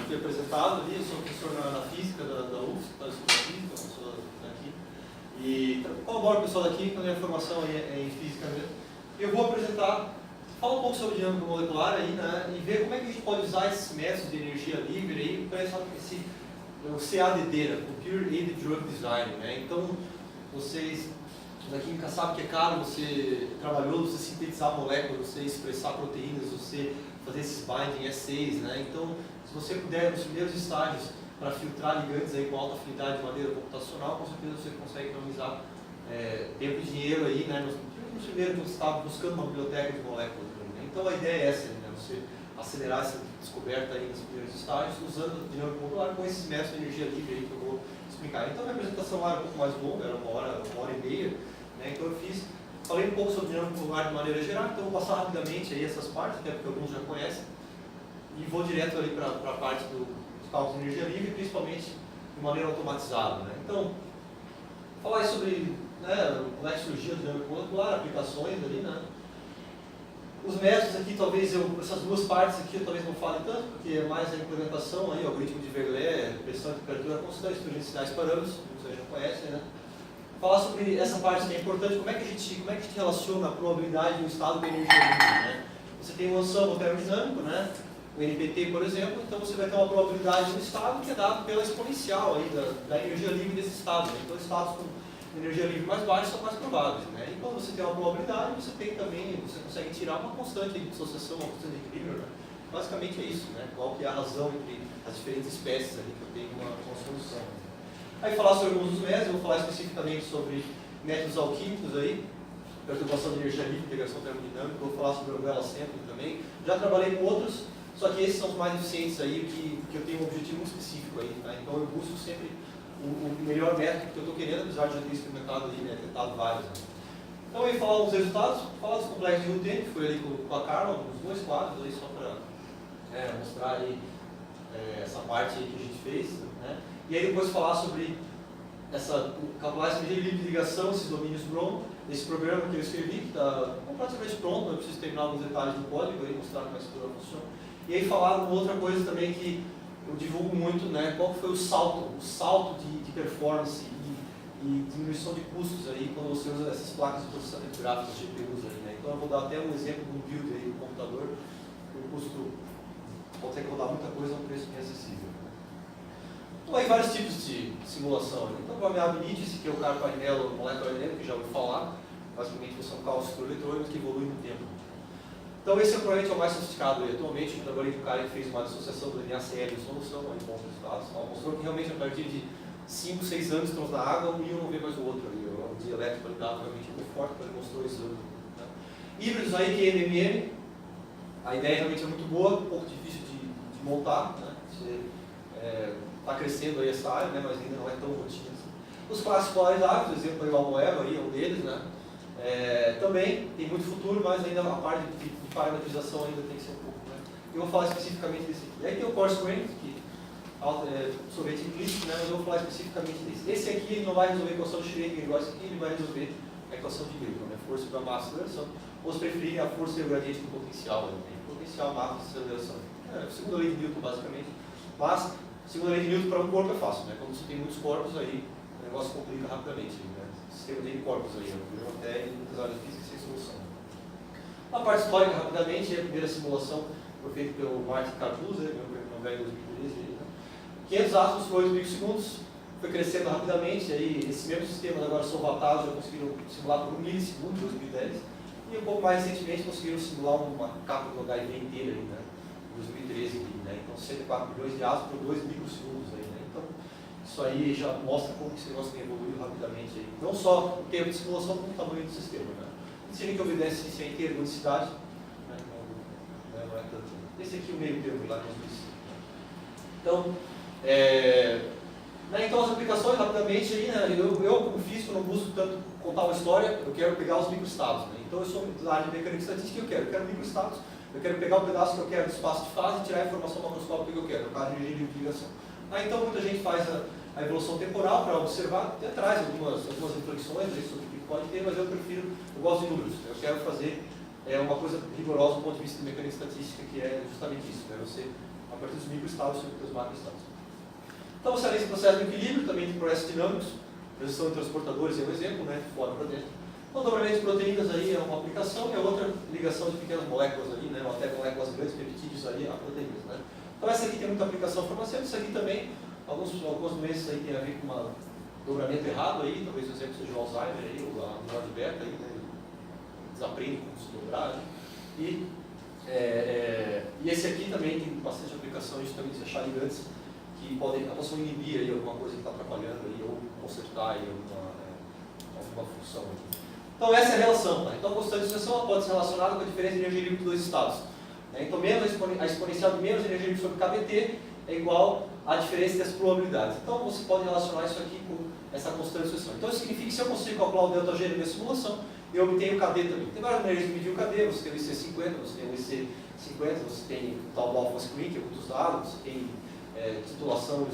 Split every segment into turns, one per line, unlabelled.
fui apresentado ali, eu sou professor na física da UFSC, da Escola de Física, uma pessoa daqui. E colaboro com o pessoal daqui, com a minha formação é em física mesmo. Eu vou apresentar, falar um pouco sobre dinâmica molecular aí, né, e ver como é que a gente pode usar esses métodos de energia livre aí para esse o CADD, né, Computer Aided Drug Design, né. Então, vocês da química sabem que é caro, você trabalhou, você sintetizar moléculas, você expressar proteínas, você fazer esses binding assays, né. Então, se você puder, nos primeiros estágios, para filtrar ligantes aí com alta afinidade de maneira computacional, com certeza você consegue economizar tempo e dinheiro aí, né, nos primeiros que você estava buscando uma biblioteca de moléculas. Né? Então a ideia é essa, né, você acelerar essa descoberta aí nos primeiros estágios, usando a dinâmica modular com esses métodos de energia livre aí que eu vou explicar. Então a minha apresentação lá era um pouco mais longa, era uma hora e meia, né, então eu falei um pouco sobre dinâmica modular de maneira geral, então eu vou passar rapidamente aí essas partes, até porque alguns já conhecem, e vou direto ali para a parte dos cálculos de energia livre, principalmente de maneira automatizada. Né? Então, falar aí sobre, né, como é que surgiu a dinâmica molecular, aplicações ali, né? Os métodos aqui, talvez essas duas partes aqui eu talvez não fale tanto, porque é mais a implementação aí, o algoritmo de Verlet, pressão e temperatura constante, surgem parâmetros, vocês já conhecem, né? Falar sobre essa parte que é importante, como é que a gente relaciona a probabilidade do estado com a energia livre, né? Você tem um ensemble termodinâmico, né? O NPT, por exemplo, então você vai ter uma probabilidade do estado que é dado pela exponencial aí da energia livre desse estado. Né? Então, estados com energia livre mais baixa são mais prováveis. Né? E quando você tem uma probabilidade, você tem também, você consegue tirar uma constante de dissociação, uma constante de equilíbrio. Né? Basicamente é isso, né? Qual que é a razão entre as diferentes espécies ali que eu tenho uma solução. Aí falar sobre alguns dos métodos, eu vou falar especificamente sobre métodos alquímicos aí, perturbação de energia livre, integração termodinâmica, vou falar sobre o umbrella sampling também. Já trabalhei com outros, só que esses são os mais eficientes aí, que eu tenho um objetivo muito específico aí, tá? Então eu busco sempre o melhor método que eu estou querendo, apesar de já ter experimentado aí, né, tentado vários. Né? Então eu ia falar uns resultados, falar dos complexos de Rutten, que foi ali com a Carla, uns 2 quadros aí, só para mostrar aí essa parte aí que a gente fez, né? E aí depois falar sobre calcular essa medida de ligação, esses domínios Brown, esse programa que eu escrevi, que está completamente pronto, eu preciso terminar alguns detalhes do código aí, mostrar como é que isso tudo funciona. E aí falar uma outra coisa também que eu divulgo muito, né, qual foi o salto de performance e diminuição de custos aí quando você usa essas placas de processamento gráfico, as GPUs aí, né. Então eu vou dar até um exemplo de um build aí do computador, que o custo consegue rodar muita coisa a um preço bem acessível. Então aí vários tipos de simulação. Né? Então o permeability, esse aqui é o Carpainello Molecular Dynamics, que já ouviu falar, basicamente são cálculos eletrônicos que evoluem no tempo. Então esse provavelmente é o mais sofisticado aí. Atualmente, eu trabalhei com um cara que fez uma dissociação do DNA CL em solução, aí bons resultados. Ela mostrou que realmente a partir de 5, 6 anos estão na água, um íon não vê mais o outro ali. O dielétrico ali dava realmente muito forte, quando ele mostrou isso. Né? Híbridos aí, que é NMM, a ideia realmente é muito boa, um pouco difícil de montar. Né? Você está crescendo aí essa área, né? Mas ainda não é tão rotina assim. Os clássicos polarizados, por exemplo, aí o Almoeva aí é um deles, né? Também tem muito futuro, mas ainda a parte de parametrização ainda tem que ser um pouco, né? Eu vou falar especificamente desse aqui. E aí tem o Coarse Grain, que é sorvete implícito, né? Mas eu vou falar especificamente desse. Esse aqui ele não vai resolver a equação de Schrödinger igual esse aqui, ele vai resolver a equação de Newton, né? Força para massa e aceleração. Ou se preferir, a força e o gradiente do potencial. Né? Potencial, massa e aceleração. Segunda lei de Newton, basicamente. Mas, segunda lei de Newton para um corpo é fácil, né? Quando você tem muitos corpos, aí o negócio complica rapidamente. Né? Sistema de corpos aí, até em muitas áreas físicas sem solução. A parte histórica, rapidamente, a primeira simulação foi feita pelo Martin Carbuz, meu prêmio Nobel em 2013. Né? 500 átomos por 8 microsegundos, foi crescendo rapidamente, aí esses mesmos sistemas agora solvatados já conseguiram simular por 1 milissegundo em 2010, e um pouco mais recentemente conseguiram simular uma capa do HIV inteira aí, né? Em 2013, né? Então 104 milhões de átomos por 2 microsegundos aí, né? Então, isso aí já mostra como esse negócio tem evoluído rapidamente aí. Não só em termos de simulação, como o tamanho do sistema, né? Esse que obedece ciência inteira, unicidade, né? Não é tanto. Esse aqui é o meio termo lá, então, então as aplicações rapidamente aí, né? Eu como físico não busco tanto contar uma história, eu quero pegar os microestados, né? Então eu sou da área de mecânica estatística, eu quero microestados, eu quero pegar o pedaço que eu quero do espaço de fase e tirar a informação macroscópica que eu quero, no caso de energia de ligação. Então muita gente faz a evolução temporal para observar, até traz algumas reflexões aí sobre o que pode ter, mas eu gosto de números, eu quero fazer uma coisa rigorosa do ponto de vista de mecânica estatística, que é justamente isso, né? Você a partir dos microestados e dos macroestados. Então você analisa o processo de equilíbrio, também tem processos dinâmicos, transição de transportadores é um exemplo, né, de fora para dentro. Então, dobramento de proteínas aí é uma aplicação, e a outra ligação de pequenas moléculas ali, né, ou até moléculas grandes, peptídeos ali, a proteínas, né. Então essa aqui tem muita aplicação farmacêutica, isso aqui também, algumas doenças aí tem a ver com um dobramento errado aí, talvez o exemplo seja o Alzheimer aí, ou a amilose beta aí, né, desaprende como se dobrar, né. E esse aqui também tem bastante aplicação, justamente de achar ligantes que possam inibir aí alguma coisa que está atrapalhando aí, ou consertar aí alguma função aqui. Então essa é a relação, né? Então a constante de sucessão pode ser relacionada com a diferença de energia livre dos dois estados. Então a exponencial de menos energia livre sobre KBT é igual à diferença das probabilidades. Então você pode relacionar isso aqui com essa constante de sucessão. Então isso significa que se eu consigo calcular o ΔG na minha simulação, eu obtenho o KD também. Tem várias maneiras de medir o KD, você tem o IC50, você tem o IC50, você tem o tal do alpha screen, que é um dos dados, você tem titulação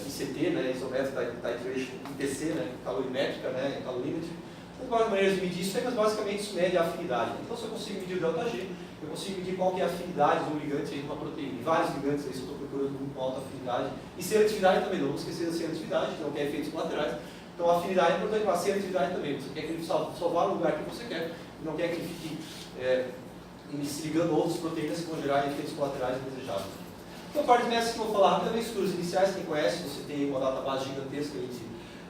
ICT, né, Isometric Titration, ITC, né, calorimétrica, né, calorimetry. Tem várias maneiras de medir isso aí, mas basicamente isso mede a afinidade. Então se eu consigo medir o ΔG, eu consigo medir qual que é a afinidade do ligante aí de uma proteína. E vários ligantes aí, se eu estou procurando um com alta afinidade. E seletividade também, não vamos esquecer da seletividade, que não quer efeitos colaterais. Então a afinidade é importante, mas a seletividade também. Você quer que ele só vá no lugar que você quer, e não quer que ele fique se ligando a outras proteínas que vão gerar efeitos colaterais indesejáveis. Então, parte dessas que eu vou falar rapidamente, estudos iniciais, quem conhece, você tem uma database gigantesca aí de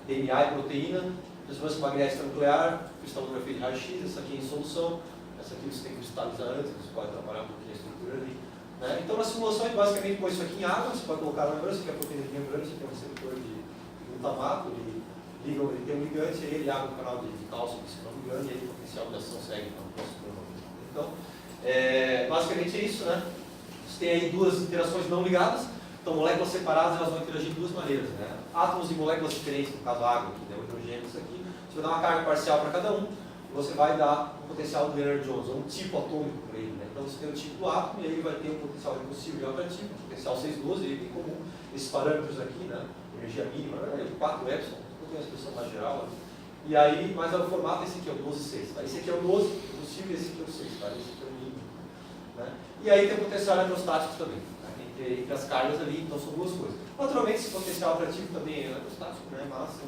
DNA e proteína, ressonância magnética nuclear, cristalografia de raio-x, essa aqui em solução, essa aqui você tem que cristalizar antes, você pode trabalhar um pouquinho a estrutura ali. Né? Então, na simulação, a gente basicamente põe isso aqui em água, você pode colocar na membrana, você quer proteína de membrana, você tem um receptor de glutamato, ele tem um ligante, aí ele abre o canal de cálcio, se não me engano, e aí o potencial de ação segue para o próximo. Então, basicamente é isso, né? Você tem aí duas interações não ligadas, então moléculas separadas elas vão interagir de duas maneiras, né? Átomos e moléculas diferentes, no caso a água, aqui, né? O hidrogênio, isso aqui, você vai dar uma carga parcial para cada um, e você vai dar um potencial do Lennard-Jones, ou um tipo atômico para ele, né? Então você tem o tipo do átomo, e aí ele vai ter um potencial repulsivo e alternativo, um potencial 612, e aí tem comum esses parâmetros aqui, né? Energia mínima, 4 epsilon, não tem a expressão mais geral, né? E aí, mas o formato esse aqui é o 12,6, tá? Esse aqui é o 12, repulsivo, e esse aqui é o 6, tá? Esse aqui é o mínimo, né? E aí tem o potencial eletrostático também, né? Entre as cargas ali, então são duas coisas. Naturalmente, esse potencial atrativo também é eletrostático, né? Mas isso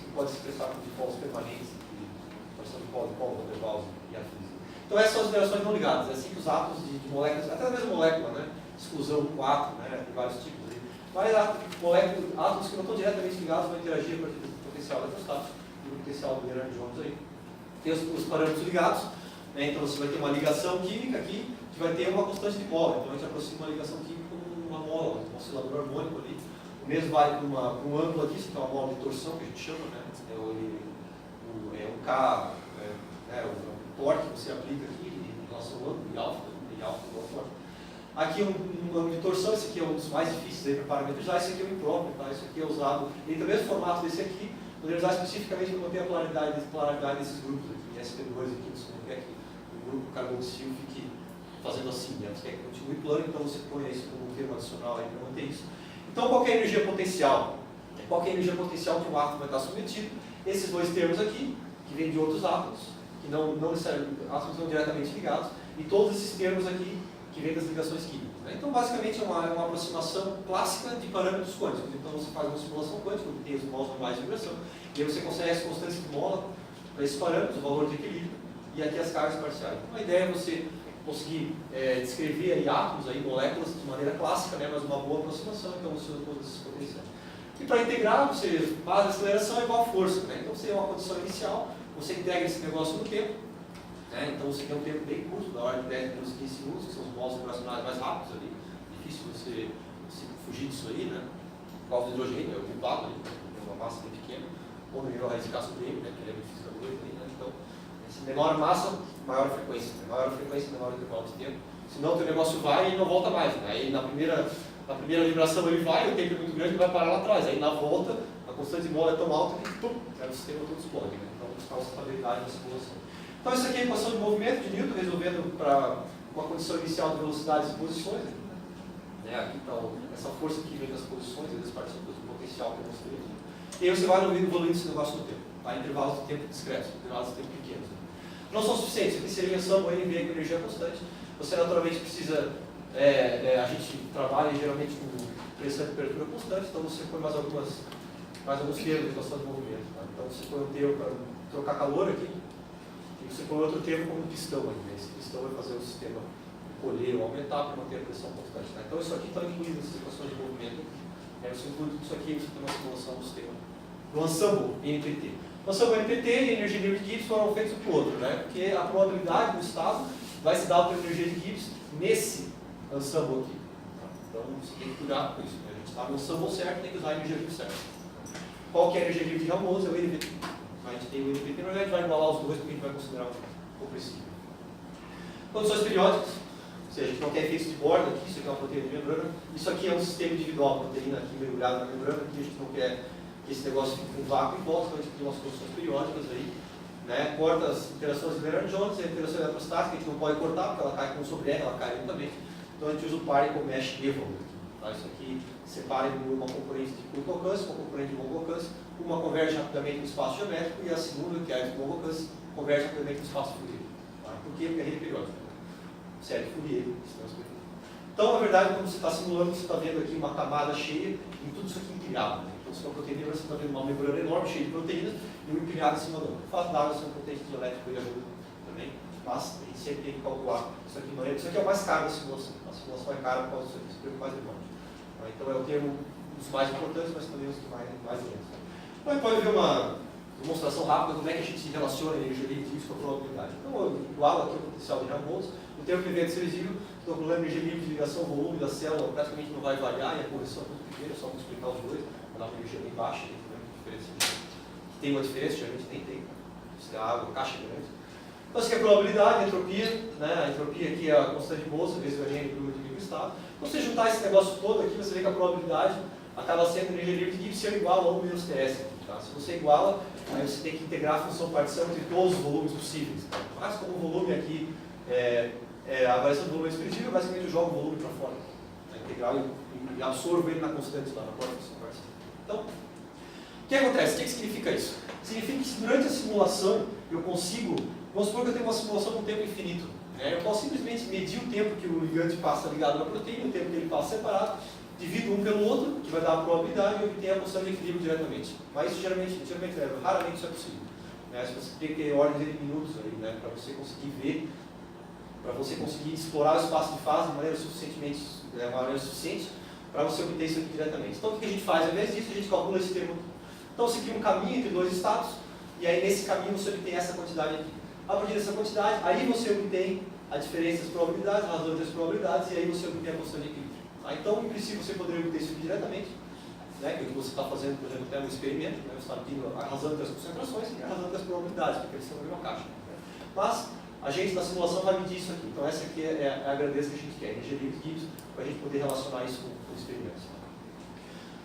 aqui pode se expressar com dipolos permanentes, porção de polo, Van der Waals e a física. Então essas são as interações não ligadas, é assim que os átomos de moléculas, até a mesma molécula, né? Exclusão 4, né? Tem vários tipos aí. Mas átomos que não estão diretamente ligados vão interagir a partir do potencial eletrostático e do potencial do Lennard-Jones aí. Tem os parâmetros ligados, né? Então você vai ter uma ligação química aqui, que vai ter uma constante de mola. Então a gente aproxima uma ligação química com uma mola, um oscilador harmônico ali. O mesmo vai para um ângulo aqui, isso aqui é uma mola de torção que a gente chama, né? O K, o torque que você aplica aqui em relação ao ângulo, e alfa igual a torque. Aqui um ângulo de torção, esse aqui é um dos mais difíceis para parametrizar, esse aqui é o impróprio, tá? Esse aqui é usado, ele tem o mesmo formato desse aqui, poderia usar especificamente para manter a polaridade desses grupos aqui, SP2 aqui, você não quer que o grupo carboxil fique fazendo assim, né? Você quer que continue plano, então você põe isso como um termo adicional aí para manter isso. Então qual que é a energia potencial? Qual que é a energia potencial que um átomo vai estar submetido? Esses dois termos aqui, que vêm de outros átomos, que não necessariamente, átomos não diretamente ligados, e todos esses termos aqui, que vêm das ligações químicas. Né? Então basicamente é uma aproximação clássica de parâmetros quânticos. Então você faz uma simulação quântica, que tem os mols normais de vibração, e aí você consegue as constantes de mola para esses parâmetros, o valor de equilíbrio, e aqui as cargas parciais. Então a ideia é você conseguir descrever aí átomos, aí, moléculas de maneira clássica, né, mas uma boa aproximação, então você usa todos esses potenciais. E para integrar, você faz a aceleração igual a força, né? Então você tem uma condição inicial, você integra esse negócio no tempo, né? Então você tem um tempo bem curto, da ordem de 10 minutos, 15 segundos, que são os mols vibracionais mais rápidos ali, difícil você fugir disso aí, né? Por causa do hidrogênio, é o glutado, tem uma massa bem pequena, ou no nível raiz de Castro dele, né? Que ele é muito física 2 ali, né? Então, se menor massa, maior frequência, menor intervalo de tempo, senão o teu negócio vai e não volta mais, né? Aí na primeira vibração ele vai, o tempo é muito grande, ele vai parar lá atrás, aí na volta a constante de mola é tão alta que pum, o sistema todo explode, né? Então isso causa estabilidade na simulação. Então isso aqui é a equação de movimento de Newton, resolvendo com a condição inicial de velocidades e posições, né? Aqui está essa força que vem das posições e das partículas, do potencial que eu mostrei aqui. E aí você vai evoluindo esse negócio no tempo, tá? Intervalos de tempo discretos, intervalos de tempo pequenos. Não são suficientes, aqui seria só o NV com energia constante. Você naturalmente precisa a gente trabalha geralmente com pressão e temperatura constante, então você põe mais alguns termos de equação de movimento. Tá? Então você põe um termo para trocar calor aqui, e você põe outro termo como pistão aqui. Esse pistão vai fazer o sistema encolher ou aumentar para manter a pressão constante. Tá? Então isso aqui está incluído nessas equações de movimento. Você inclui tudo isso aqui e você tem uma simulação do sistema do ensemble NPT. O ensemble NPT e a energia livre de Gibbs foram feitos um para o outro, né? Porque a probabilidade do estado vai se dar pela energia de Gibbs nesse ensemble aqui. Tá? Então você tem que cuidar com isso. Né? A gente está no ensemble certo, tem que usar a energia livre certa. Qual que é a energia livre de Helmholtz? É o NPT. A gente tem o NPT, mas a gente vai igualar os dois porque a gente vai considerar um compressível. Condições periódicas. Ou seja, a gente não quer efeitos de borda aqui, isso aqui é uma proteína de membrana. Isso aqui é um sistema individual, a proteína aqui mergulhada na membrana, aqui a gente não quer que esse negócio fique com vácuo em volta, então a gente tem umas condições periódicas aí. Né? Corta as interações de Lennard-Jones, a interação eletrostática, a gente não pode cortar, porque ela cai com sobre R, ela cai lentamente. Então a gente usa o particle mesh evolved. Tá? Isso aqui separa em uma componente de curto alcance, uma componente de longo alcance, uma converge rapidamente no espaço geométrico e a segunda, que é a de longo alcance, converge rapidamente no espaço Fourier. Tá? Por quê? Porque é rede periódica. Série Fourier. Então, na verdade, quando você está simulando, você está vendo aqui uma camada cheia e tudo isso aqui empilhado. Né? Então, se for proteína, você está vendo uma membrana enorme, cheia de proteínas e um empilhado em cima do outro. O fato d'água ser um potente dielétrico e ajuda também, mas a gente sempre tem que calcular isso aqui. Isso aqui é o mais caro da simulação. A simulação é cara por causa disso aqui, isso é o mais demora. Então, é o termo dos mais importantes, mas também os que mais lentos. Então, a gente pode ver uma demonstração rápida de como é que a gente se relaciona a energia livre com a probabilidade. Então, eu igualo aqui o potencial de Helmholtz. O termo que vem de Ceresílio, estou calculando a energia livre de ligação ao volume da célula, praticamente não vai variar e a correção é muito pequena, só multiplicar os dois, para dar uma energia bem baixa, tem uma diferença, geralmente nem tem, se a água, a caixa é grande. Então, isso aqui é a probabilidade, a entropia, né? A entropia aqui é a constante de Boltzmann, vezes o N por número de microestado. Então, se você juntar esse negócio todo aqui, você vê que a probabilidade acaba sendo a energia livre de Gibbs ser igual a 1 menos TS. Tá? Se você iguala, aí você tem que integrar a função partição entre todos os volumes possíveis. Tá? Mas como o volume aqui a variação do volume é expressível, basicamente eu jogo o volume para fora, né, integral, e absorvo ele na constante lá, na própria função partição. Então, o que acontece? O que significa isso? Significa que se durante a simulação eu consigo, vamos supor que eu tenho uma simulação com tempo infinito, né, eu posso simplesmente medir o tempo que o ligante passa ligado na proteína, o tempo que ele passa separado, divido um pelo outro, que vai dar a probabilidade, e obtenho a constante de equilíbrio diretamente. Mas isso raramente isso é possível. Né? Se você tem que ter ordens de minutos aí, né, para você conseguir ver, para você conseguir explorar o espaço de fase de maneira suficiente para você obter isso aqui diretamente. Então, o que a gente faz? Ao invés disso, a gente calcula esse termo. Então, você cria um caminho entre dois estados, e aí nesse caminho você obtém essa quantidade aqui. A partir dessa quantidade, aí você obtém a diferença das probabilidades, a razão das probabilidades, e aí você obtém a constante de equilíbrio. Tá? Então, em princípio, você poderia obter isso aqui diretamente, né, que é o que você está fazendo, por exemplo, até um experimento, né, você está medindo a razão das concentrações e a razão das probabilidades, porque eles são na mesma caixa. Né? Mas, a gente na simulação vai medir isso aqui. Então essa aqui é a grandeza que a gente quer, energia livre de Gibbs, para a gente poder relacionar isso com os experimentos.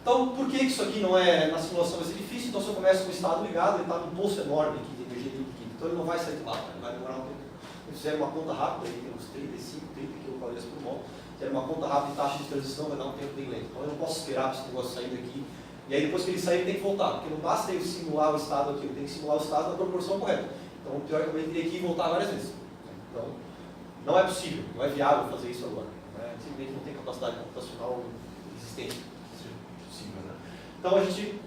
Então, por que isso aqui não é, na simulação vai ser difícil? Então, se eu começo com o estado ligado, ele está num poço enorme aqui de energia livre de Gibbs. Então, ele não vai sair de lá, ele vai demorar um tempo. Eles fizeram uma conta rápida, aí tem uns 35, 30 kcal por mol. Fizeram uma conta rápida de taxa de transição, vai dar um tempo bem lento. Então, eu não posso esperar para esse negócio sair daqui. E aí, depois que ele sair, ele tem que voltar. Porque não basta eu simular o estado aqui, eu tenho que simular o estado na proporção correta. Então, teoricamente, ele teria que ir e voltar várias vezes. Então, não é possível, não é viável fazer isso agora. Né? Simplesmente não tem capacidade computacional existente que seja possível. Né? Então, a gente,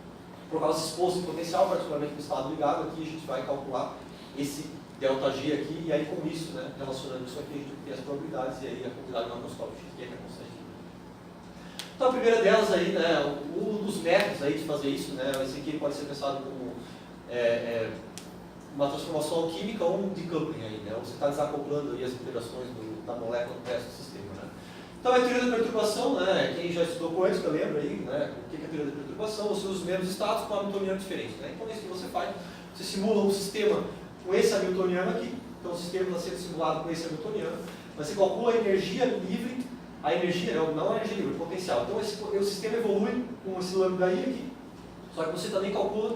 por causa desse esforço de potencial, particularmente no estado ligado, aqui a gente vai calcular esse ΔG aqui, e aí com isso, né, relacionando isso aqui, a gente tem as probabilidades, e aí a quantidade macroscópica que é constante. Então, a primeira delas aí, né, um dos métodos aí de fazer isso, né, esse aqui pode ser pensado como uma transformação alquímica ou um decoupling aí, né? Você está desacoplando aí as interações da molécula no resto do sistema, né? Então, a teoria da perturbação, né? Quem já estudou quântica lembra aí, né? O que é a teoria da perturbação? Você usa os mesmos estados com uma hamiltoniana diferente, né? Então, é isso que você faz. Você simula um sistema com esse hamiltoniano aqui. Então, o sistema está sendo simulado com esse hamiltoniano. Você calcula a energia livre, a energia, não a energia livre, o potencial. Então, o sistema evolui com esse lambda I aqui. Só que você também calcula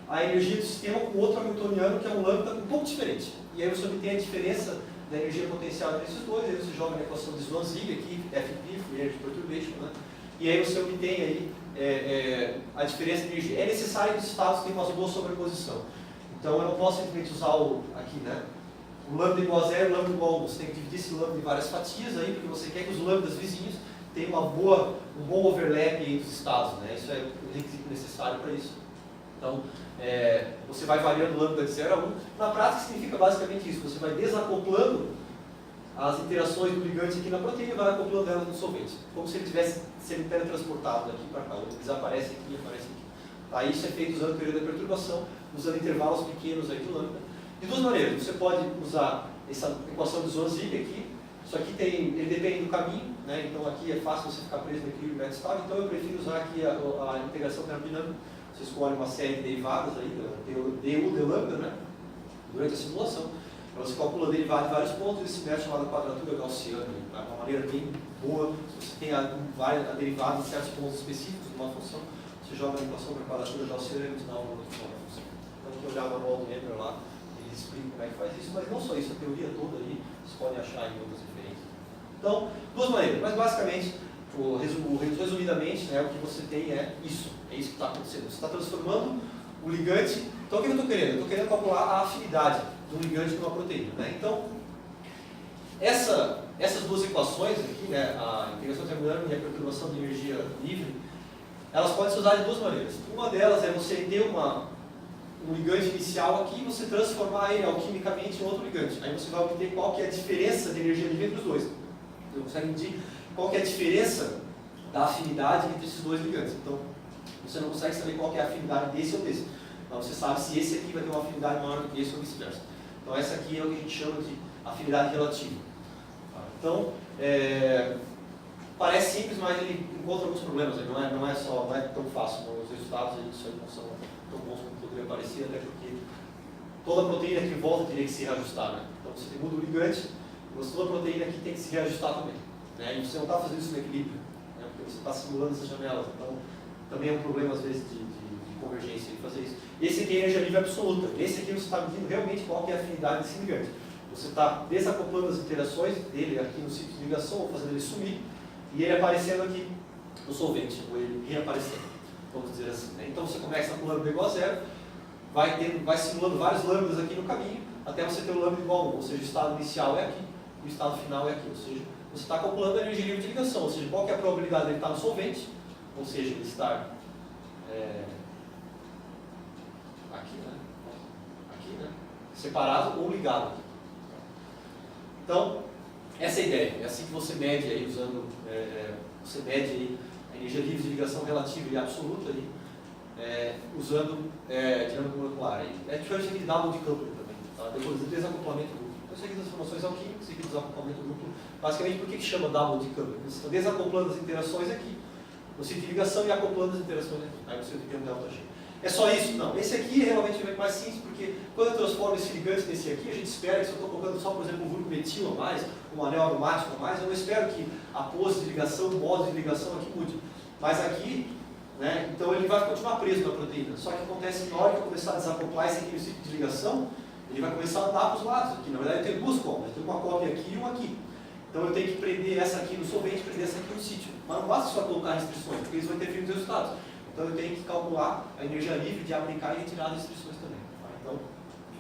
a energia do sistema com outro hamiltoniano, que é um lambda um pouco diferente. E aí você obtém a diferença da energia potencial entre esses dois, aí você joga na equação de Swan-Zig aqui, FP, Free Energy Perturbation, né? E aí você obtém aí, a diferença de energia. É necessário que os estados tenham uma boa sobreposição. Então eu não posso simplesmente usar aqui, né? o lambda igual a 0 e o lambda igual a 1. Você tem que dividir esse lambda em várias fatias aí, porque você quer que os lambdas vizinhos tenham um bom overlap entre os estados, né? Isso é o requisito necessário para isso. Então, você vai variando o lambda de 0 a 1. Na prática, significa basicamente isso. Você vai desacoplando as interações do ligante aqui na proteína e vai acoplando elas no solvente. Como se ele tivesse sendo teletransportado daqui para cá. Ele desaparece aqui e aparece aqui. Tá? Isso é feito usando o período da perturbação, usando intervalos pequenos aí de lambda. De duas maneiras. Você pode usar essa equação de Zwanzig aqui. Isso aqui ele depende do caminho, né? Então aqui é fácil você ficar preso no equilíbrio meta-estável. Então eu prefiro usar aqui a integração termodinâmica. Você escolhe uma série de derivadas aí, du de lambda, né? Durante a simulação. Você calcula derivada de vários pontos, esse método chamado quadratura gaussiana. É uma maneira bem boa. Se você tem a derivada em certos pontos específicos de uma função, você joga a equação para a quadratura gaussiana e ele te dá uma outra função. Então, aqui eu olhar o manual do Ember lá, ele explica como é que faz isso, mas não só isso, a teoria toda aí, vocês podem achar em outras referências. Então, duas maneiras, mas basicamente, resumidamente, né, o que você tem é isso que está acontecendo. Você está transformando o ligante. Então, o que eu estou querendo? Eu estou querendo calcular a afinidade do ligante com uma proteína. Né? Então, essas duas equações aqui, né, a integração termodinâmica e a perturbação de energia livre, elas podem ser usadas de duas maneiras. Uma delas é você ter um ligante inicial aqui e você transformar ele alquimicamente em outro ligante. Aí você vai obter qual que é a diferença de energia livre entre os dois. Você consegue medir qual que é a diferença da afinidade entre esses dois ligantes. Então, você não consegue saber qual que é a afinidade desse ou desse. Então, você sabe se esse aqui vai ter uma afinidade maior do que esse ou vice-versa. Então, essa aqui é o que a gente chama de afinidade relativa. Então, parece simples, mas ele encontra alguns problemas. Não é tão fácil. Os resultados não são tão bons como poderia parecer, até porque toda proteína que volta teria que se reajustar. Né? Então, você muda o ligante, mas toda proteína aqui tem que se reajustar também. Né? E você não está fazendo isso no equilíbrio, né? Porque você está simulando essas janelas. Então, também é um problema, às vezes, de convergência de fazer isso. Esse aqui é energia livre absoluta. Esse aqui você está medindo realmente qual que é a afinidade desse ligante. Você está desacoplando as interações dele aqui no sítio de ligação, ou fazendo ele sumir, e ele aparecendo aqui no solvente, ou ele reaparecendo, vamos dizer assim. Né? Então você começa com o lambda igual a 0, vai simulando vários lambdas aqui no caminho, até você ter o lambda igual a 1, ou seja, o estado inicial é aqui, e o estado final é aqui. Ou seja, você está calculando a energia livre de ligação, ou seja, qual que é a probabilidade dele estar no solvente, ou seja, ele estar aqui, né? Separado ou ligado. Então, essa é a ideia. É assim que você mede aí, você mede aí a energia livre de ligação relativa e absoluta aí, usando dinâmica molecular. É diferente aqui de double decoupling também. Tá? Depois do desacoplamento duplo. Então, isso aqui das formações alquímicas, isso aqui do desacoplamento duplo. Basicamente, por que chama double decoupling? Você está desacoplando as interações aqui, no sítio de ligação, e acoplando as interações aqui. Aí você tem um delta G. É só isso? Não. Esse aqui é realmente mais simples, porque quando eu transformo esse ligante nesse aqui, a gente espera que se eu estou colocando só, por exemplo, um grupo metil a mais, um anel aromático a mais, eu não espero que a pose de ligação, o modo de ligação aqui mude. Mas aqui, né, então ele vai continuar preso na proteína. Só que acontece que na hora que eu começar a desacoplar esse aqui no sítio de ligação, ele vai começar a andar para os lados aqui. Na verdade, eu tenho duas cópias. Eu tenho uma cópia aqui e uma aqui. Então eu tenho que prender essa aqui no solvente, prender essa aqui no sítio. Mas não basta só colocar restrições, porque eles vão interferir nos resultados. Então eu tenho que calcular a energia livre de aplicar e retirar as restrições também. Tá? Então,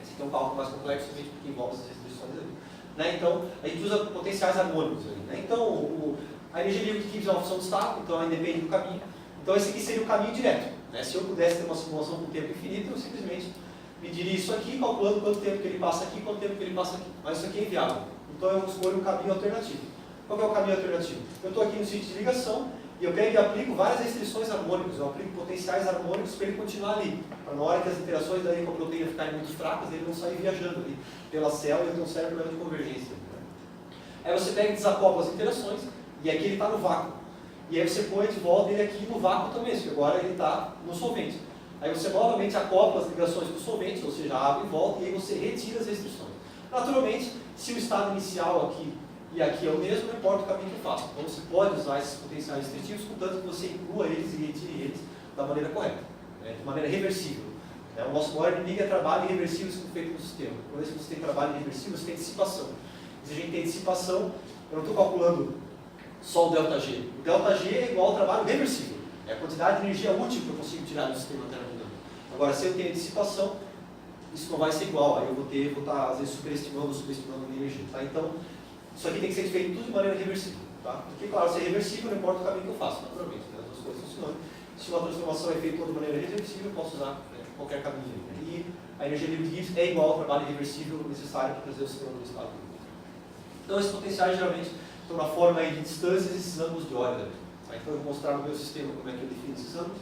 esse aqui é um cálculo mais complexo, porque envolve essas restrições ali. Né? Então, a gente usa potenciais harmônicos ali. Né? Então, a energia livre de Gibbs é uma função de estado, então ela independe do caminho. Então, esse aqui seria o caminho direto. Né? Se eu pudesse ter uma simulação com tempo infinito, eu simplesmente mediria isso aqui, calculando quanto tempo que ele passa aqui e quanto tempo que ele passa aqui. Mas isso aqui é inviável. Então, eu escolho um caminho alternativo. Qual é o caminho alternativo? Eu estou aqui no sítio de ligação, e eu pego e aplico várias restrições harmônicas, eu aplico potenciais harmônicos para ele continuar ali. Para na hora que as interações daí com a proteína ficarem muito fracas, ele não sair viajando ali pela célula e ele não serve problema de convergência. Aí você pega e desacopla as interações, e aqui ele está no vácuo. E aí você põe de volta ele aqui no vácuo também, porque agora ele está no solvente. Aí você novamente acopla as ligações com o solvente, ou seja, abre e volta, e aí você retira as restrições. Naturalmente, se o estado inicial aqui e aqui é o mesmo, não importa o caminho que eu faço. Então você pode usar esses potenciais restritivos, contanto que você inclua eles e retire eles da maneira correta, né? De maneira reversível. O nosso maior inimigo é trabalho irreversível feito no sistema. Quando você tem trabalho irreversível, você tem dissipação. Se a gente tem dissipação, eu não estou calculando só o ΔG. O ΔG é igual ao trabalho reversível. É a quantidade de energia útil que eu consigo tirar do sistema termodinâmico. Agora, se eu tenho dissipação, isso não vai ser igual, aí eu vou estar às vezes superestimando ou subestimando a minha energia. Tá? Então, isso aqui tem que ser feito tudo de maneira reversível. Tá? Porque, claro, se é reversível, não importa o caminho que eu faço, naturalmente, né? As duas coisas funcionam. Se uma transformação é feita de maneira reversível, eu posso usar qualquer caminho. Né? E a energia livre de Gibbs é igual ao trabalho reversível necessário para trazer o sistema do estado. Então, esses potenciais geralmente estão na forma aí de distâncias e esses ângulos de órbita. Tá? Então, eu vou mostrar no meu sistema como é que eu defino esses ângulos.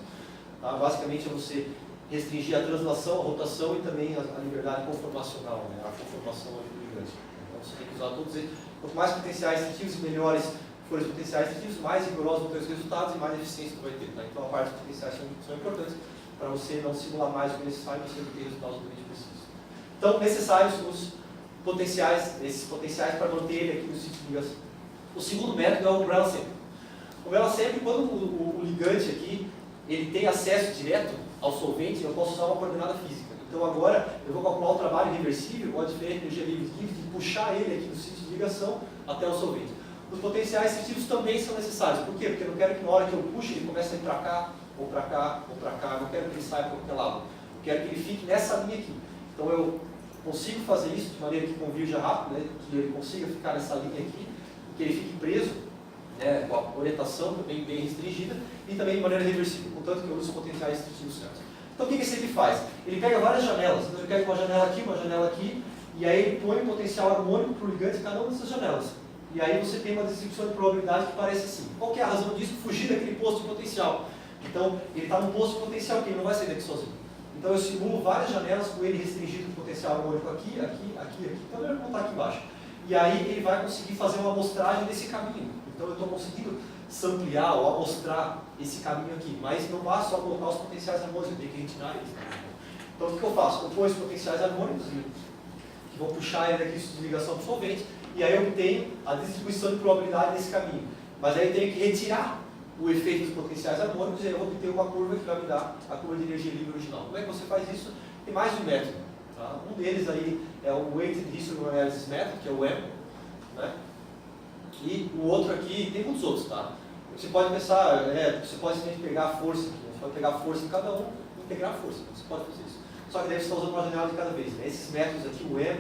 Tá? Basicamente, é você restringir a translação, a rotação e também a liberdade conformacional, né? A conformação gigante. Então, você tem que usar todos eles. Quanto mais potenciais restritivos e melhores forem os potenciais restritivos, mais rigorosos vão ter os resultados e mais eficiência você vai ter. Tá? Então, a parte dos potenciais são importantes para você não simular mais do que necessário e você ter resultados realmente precisos. Então, necessários os potenciais, esses potenciais para manter ele aqui no sítio de ligação. O segundo método é o umbrella sample. O umbrella sample, quando o ligante aqui ele tem acesso direto ao solvente, eu posso usar uma coordenada física. Então agora eu vou calcular o trabalho reversível, ou a diferença de energia livre de puxar ele aqui no sítio de ligação até o solvente. Os potenciais restritivos também são necessários. Por quê? Porque eu não quero que na hora que eu puxo ele comece a ir para cá, ou para cá, ou para cá. Eu não quero que ele saia para qualquer lado. Eu quero que ele fique nessa linha aqui. Então eu consigo fazer isso de maneira que convirja rápido, né? Que ele consiga ficar nessa linha aqui, que ele fique preso, né? Com a orientação também bem restringida, e também de maneira reversível, contanto que eu uso os potenciais restritivos certos. Então o que esse aqui faz? Ele pega várias janelas. Então eu quero uma janela aqui, e aí ele põe um potencial harmônico para o ligante em cada uma dessas janelas. E aí você tem uma distribuição de probabilidade que parece assim. Qual que é a razão disso? Fugir daquele posto de potencial. Então, ele está num posto de potencial que ele não vai sair daqui sozinho. Então, eu simulo várias janelas com ele restringido com potencial harmônico aqui, aqui, aqui, aqui. Então, ele vai contar aqui embaixo. E aí, ele vai conseguir fazer uma amostragem desse caminho. Então, eu estou conseguindo samplear ou amostrar esse caminho aqui. Mas não basta só colocar os potenciais harmônicos, eu tenho que retirar eles. Então, o que eu faço? Eu ponho os potenciais harmônicos, que vão puxar ele daqui de ligação do solvente, e aí eu obtenho a distribuição de probabilidade nesse caminho. Mas aí eu tenho que retirar o efeito dos potenciais harmônicos e aí eu vou obter uma curva que vai me dar a curva de energia livre original. Como é que você faz isso? Tem mais de um método. Tá? Um deles aí é o Weighted Histogram Analysis Method, que é o WHAM. Né? E o outro aqui, tem muitos outros. Tá? Você pode pensar, você pode simplesmente pegar a força, você pode pegar a força em cada um e integrar a força. Você pode fazer isso. Só que daí você está usando uma janela de cada vez. Né? Esses métodos aqui, o WHAM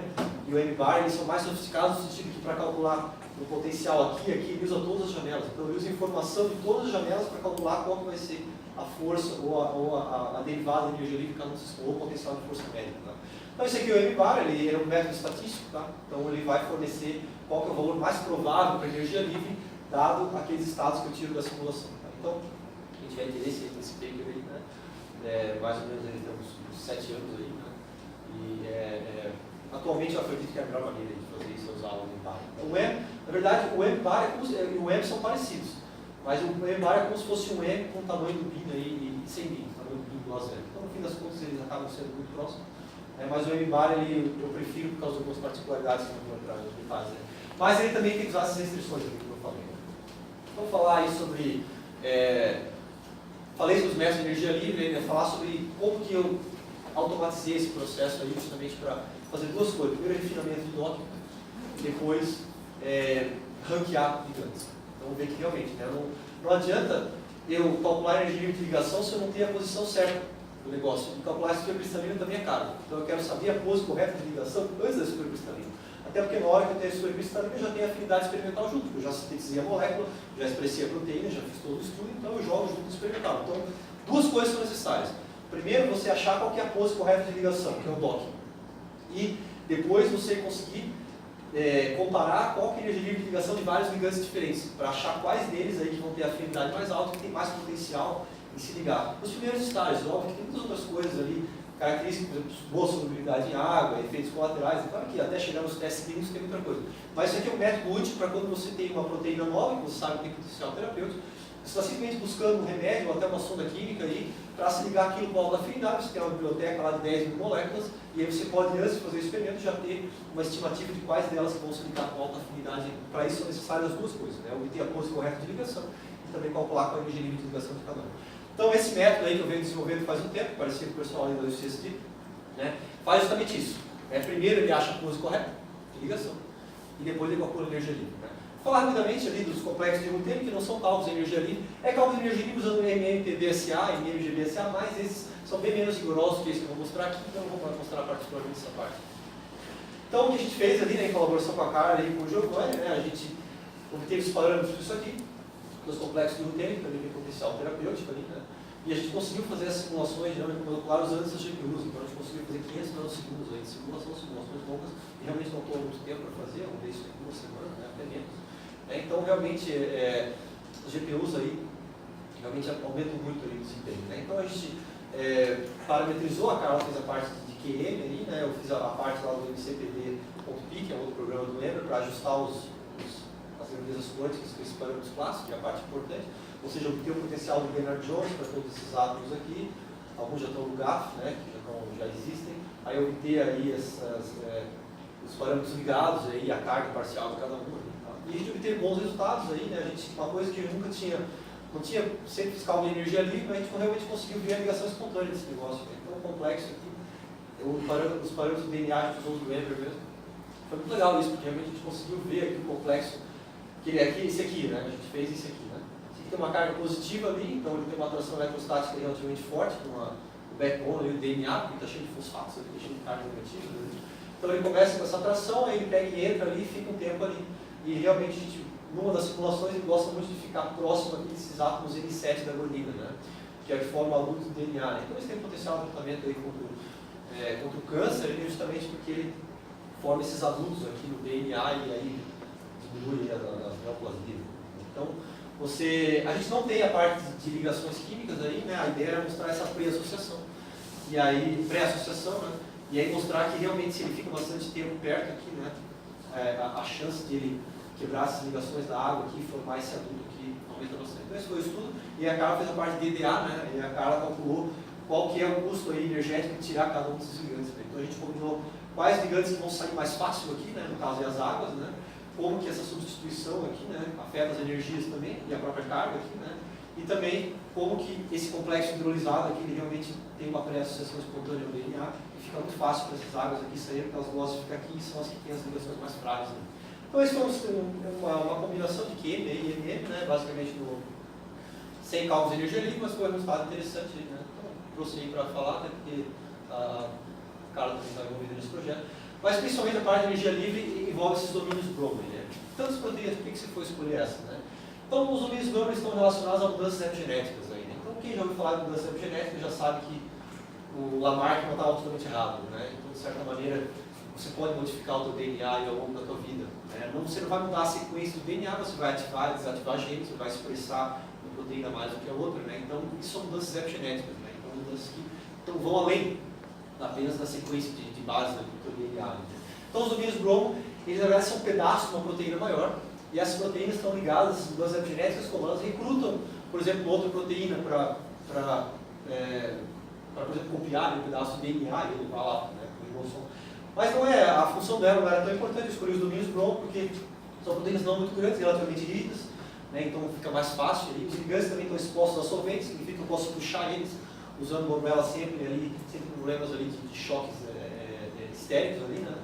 e o M-bar, eles são mais sofisticados no sentido que para calcular o potencial aqui, ele usa todas as janelas. Então ele usa informação de todas as janelas para calcular qual que vai ser a força ou a derivada de energia livre, ou o potencial de força média. Tá? Então esse aqui, o M-bar, ele é um método estatístico, tá? Então ele vai fornecer qual que é o valor mais provável para a energia livre, dado aqueles estados que eu tiro da simulação. Tá? Então, a gente vai entender esse paper aí, né? Mais ou menos ele tem uns 7 anos aí, né? E atualmente eu acredito que é a melhor maneira de fazer isso é usar o M-bar. Então, na verdade, o M-bar e o M são parecidos, mas o M-bar é como se fosse um M com o tamanho do bin aí, e sem bin, o tamanho do bin do laser. Então, no fim das contas, eles acabam sendo muito próximos. Mas o M-bar eu prefiro por causa de algumas particularidades que eu não vou entrar em detalhes. Né? Mas ele também tem que usar essas restrições aqui que eu falei. Vamos falar aí sobre. Falei sobre os métodos de energia livre, né? Falar sobre como que eu automatizei esse processo aí justamente para fazer duas coisas. Primeiro, refinamento de docking, depois ranquear ligantes. Então, vamos ver que realmente, né? Não adianta eu calcular a energia livre de ligação se eu não tenho a posição certa do negócio. E calcular a supercristalina também é caro. Então, eu quero saber a pose correta de ligação antes da supercristalina. Até porque na hora que eu tenho a supercristalina, eu já tenho a afinidade experimental junto. Eu já sintetizei a molécula, já expressei a proteína, já fiz todo o estudo, então eu jogo junto com o experimental. Então, duas coisas são necessárias. Primeiro, você achar qual que é a pose correta de ligação, que é o docking. E depois você conseguir comparar qual que é a energia livre de ligação de vários ligantes diferentes, para achar quais deles aí que vão ter a afinidade mais alta, que tem mais potencial em se ligar. Nos primeiros estágios, óbvio que tem muitas outras coisas ali, características, por exemplo, boa solubilidade em água, efeitos colaterais, claro que até chegar nos testes clínicos tem muita coisa. Mas isso aqui é um método útil para quando você tem uma proteína nova, que você sabe que tem potencial terapêutico, você está simplesmente buscando um remédio ou até uma sonda química aí para se ligar aquilo com a alta afinidade. Você tem uma biblioteca lá de 10 mil moléculas e aí você pode, antes de fazer o experimento, já ter uma estimativa de quais delas vão se ligar com alta afinidade. Para isso são necessárias as duas coisas, né? Obter a pose correta de ligação e também calcular qual a energia livre de ligação de cada um. Então esse método aí que eu venho desenvolvendo faz um tempo, parecido com o pessoal aí da UCSD, né? Faz justamente isso. Primeiro ele acha a pose correta de ligação e depois ele calcula a energia livre. Né? Falar rapidamente ali dos complexos de Rutherford, que não são cálculos de energia livre, cálculo de energia livre usando MMPBSA e MGBSA, mas esses são bem menos rigorosos que esse que eu vou mostrar aqui, então eu vou mostrar particularmente essa parte. Então, o que a gente fez ali, né, em colaboração com a Carla e com o Giovanni, né, a gente obteve os parâmetros disso aqui, dos complexos de Rutherford, que também tem potencial terapêutico ali, né, e a gente conseguiu fazer as simulações dinâmicas moleculares usando essas GPUs, então a gente conseguiu fazer 500 nanosegundos aí de simulações longas, e realmente não estou muito tempo para fazer, vamos ver isso em 2 semanas, né, até menos. Então, realmente, os GPUs aí realmente aumentam muito ali o desempenho, né. Então, a gente parametrizou, a Carla fez a parte de QM ali, né, eu fiz a parte lá do MCPD.py, que é outro programa do Ember, para ajustar as grandezas quânticas com esses parâmetros clássicos, que é a parte importante. Ou seja, obter o potencial do Bernard Jones para todos esses átomos aqui, alguns já estão no GAF, né, que já existem. Aí obter aí os parâmetros ligados, aí, a carga parcial de cada um. Tá? E a gente obteve bons resultados aí, né, uma coisa que nunca tinha, não tinha sempre fiscal de energia livre, mas a gente realmente conseguiu ver a ligação espontânea desse negócio. Né? Então, complexo aqui, os parâmetros do DNA que a gente usou do Ember mesmo. Foi muito legal isso, porque realmente a gente conseguiu ver aqui o complexo, que ele é aqui, esse aqui, né, a gente fez esse aqui. Tem uma carga positiva ali, então ele tem uma atração eletrostática relativamente forte, com o backbone, o DNA, porque está cheio de fosfatos, está cheio de carga negativa. Né? Então ele começa com essa atração, aí ele pega e entra ali e fica um tempo ali. E realmente, a gente, numa das simulações, ele gosta muito de ficar próximo aqui desses átomos N7 da guanina, né? Que é que forma a luz do DNA. Né? Então eles têm potencial de tratamento aí contra o câncer, justamente porque ele forma esses adultos aqui no DNA e aí diminui as neoplasias. Então, a gente não tem a parte de ligações químicas aí, né? A ideia era mostrar essa pré-associação. E aí, pré-associação, né? E aí mostrar que realmente se ele fica bastante tempo perto aqui, né? A chance de ele quebrar essas ligações da água aqui e formar esse adulto aqui aumenta bastante. Então esse foi o estudo, e a Carla fez a parte de DDA, né? E a Carla calculou qual que é o custo aí energético de tirar cada um desses ligantes. Né? Então a gente combinou quais ligantes que vão sair mais fácil aqui, né? No caso é as águas, né? Como que essa substituição aqui, né, afeta as energias também e a própria carga aqui, né, e também como que esse complexo hidrolisado aqui ele realmente tem uma pré-associação espontânea no DNA e fica muito fácil para essas águas aqui saírem, porque elas gostam de ficar aqui e são as que têm as ligações mais frágeis. Né. Então esse foi uma combinação de QM e MM, né, basicamente sem cálculos de energia livre, mas foi um resultado interessante, né, então trouxe aí para falar, né, porque a Carla também está envolvida nesse projeto. Mas principalmente a parte de energia livre envolve esses domínios Bromley. Né? Tantas proteínas, por que você foi escolher essa? Né? Então, os domínios Bromley estão relacionados a mudanças epigenéticas. Aí, né? Então, quem já ouviu falar de mudanças epigenéticas já sabe que o Lamarck não estava totalmente errado. Né? Então, de certa maneira, você pode modificar o seu DNA ao longo da sua vida. Né? Você não vai mudar a sequência do DNA, você vai ativar e desativar genes, você vai expressar uma proteína mais do que a outra. Né? Então, isso são mudanças epigenéticas. Né? Então, mudanças que vão além apenas da sequência de base do DNA. Então os domínios Bromo, eles na verdade são pedaços de uma proteína maior, e essas proteínas estão ligadas às mudanças epigenéticas, como elas recrutam, por exemplo, outra proteína para por exemplo, copiar um pedaço de DNA e levar lá, né, para o ribossomo. Mas não é, a função dela não era tão importante. Eu escolhi os domínios Bromo porque são proteínas não muito grandes, relativamente rígidas, né, então fica mais fácil. E os ligantes também estão expostos a solventes, significa que eu posso puxar eles usando bormela sempre com problemas ali de choques histéricos ali, né?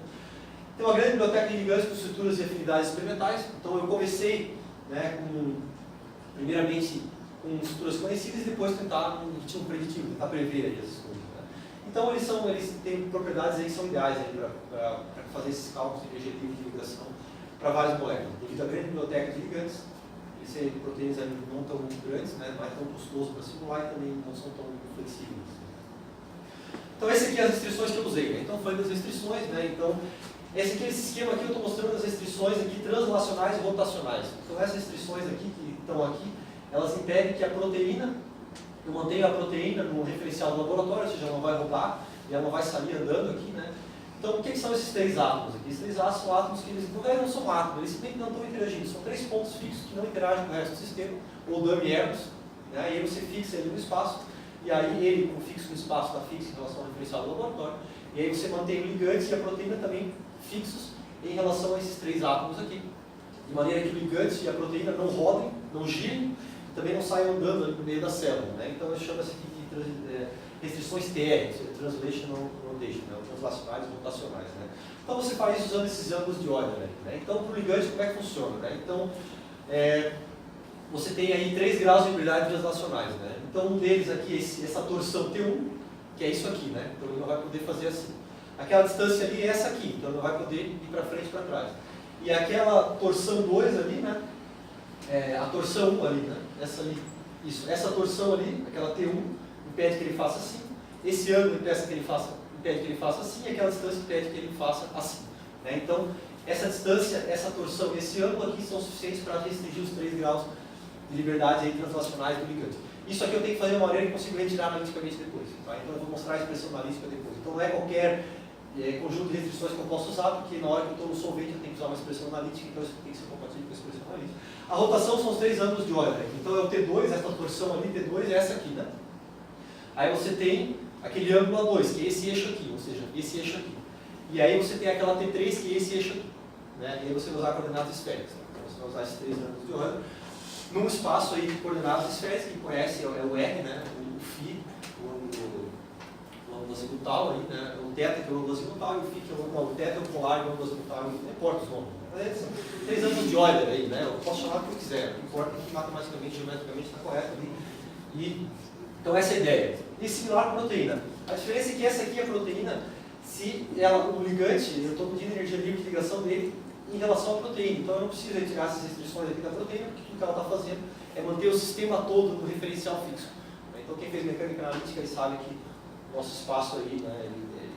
Tem uma grande biblioteca de ligantes com estruturas e afinidades experimentais. Então eu comecei, né, primeiramente com estruturas conhecidas e depois tentar um ritmo preditivo, tentar prever aí essas coisas. Né? Então eles têm propriedades aí que são ideais para fazer esses cálculos de energia livre de ligação para várias moléculas. Devido à grande biblioteca de ligantes, eles têm proteínas ali não tão grandes, né, não é tão custoso para simular e também não são tão flexíveis. Então esse aqui é as restrições que eu usei, né? Então foi das restrições, né? Então esse esquema aqui eu estou mostrando as restrições aqui translacionais e rotacionais. Então essas restrições aqui que estão aqui, elas impedem que a proteína, eu mantenho a proteína no referencial do laboratório, ou seja, ela não vai rodar e ela não vai sair andando aqui, né? Então o que são esses três átomos aqui? Esses três átomos são átomos que eles não são átomos, eles simplesmente não estão interagindo, são três pontos fixos que não interagem com o resto do sistema, ou dummy erros, né? E aí você fixa ele no espaço, e aí ele, como fixo no espaço, está fixo em relação ao referencial do laboratório, e aí você mantém o ligante e a proteína também fixos em relação a esses três átomos aqui, de maneira que o ligante e a proteína não rodem, não girem, e também não saiam andando ali no meio da célula, né? Então isso chama-se de restrições TR, Translational Rotation, né? Translacionais e rotacionais, né? Então você faz isso usando esses ângulos de Euler, né? Então para o ligante como é que funciona, né? Então você tem aí 3 graus de hibridade translacionais, né? Então um deles aqui, essa torção T1, que é isso aqui, né? Então ele não vai poder fazer assim. Aquela distância ali é essa aqui, então ele não vai poder ir para frente e para trás. E aquela torção 2 ali, né? A torção 1 ali, né? Essa ali, isso, essa torção ali, aquela T1, impede que ele faça assim. Esse ângulo impede que ele faça assim, e aquela distância impede que ele faça assim. Né? Então, essa distância, essa torção e esse ângulo aqui são suficientes para restringir os 3 graus de liberdade aí translacionais do ligante. Isso aqui eu tenho que fazer de uma maneira que consigo retirar analiticamente depois. Tá? Então eu vou mostrar a expressão analítica depois. Então não é qualquer conjunto de restrições que eu posso usar, porque na hora que eu estou no solvente eu tenho que usar uma expressão analítica, então isso tem que ser compatível com a expressão analítica. A rotação são os 3 ângulos de Euler. Então é o T2, essa torção ali, T2 é essa aqui, né? Aí você tem aquele ângulo A2, que é esse eixo aqui, ou seja, esse eixo aqui. E aí você tem aquela T3, que é esse eixo aqui. Né? E aí você vai usar coordenadas esféricas. Então você vai usar esses 3 ângulos de Euler num espaço aí de coordenadas esféricas, que conhece, é o R, né? O φ, o ângulo azimutal, aí, né? O θ, que é o ângulo azimutal, e o φ, que é o ângulo, o θ é o polar, e o ângulo azimutal, não importa os nomes. São 3 ângulos de Euler aí, né? Eu posso chamar o que eu quiser, não importa que matematicamente, geometricamente está correto ali. Então essa é a ideia. E similar com a proteína. A diferença é que essa aqui é a proteína, se ela, o ligante, eu estou medindo a energia livre de ligação dele em relação à proteína. Então eu não preciso retirar essas restrições aqui da proteína, porque tudo que ela está fazendo é manter o sistema todo no referencial fixo. Então quem fez mecânica analítica ele sabe que o nosso espaço aí, né,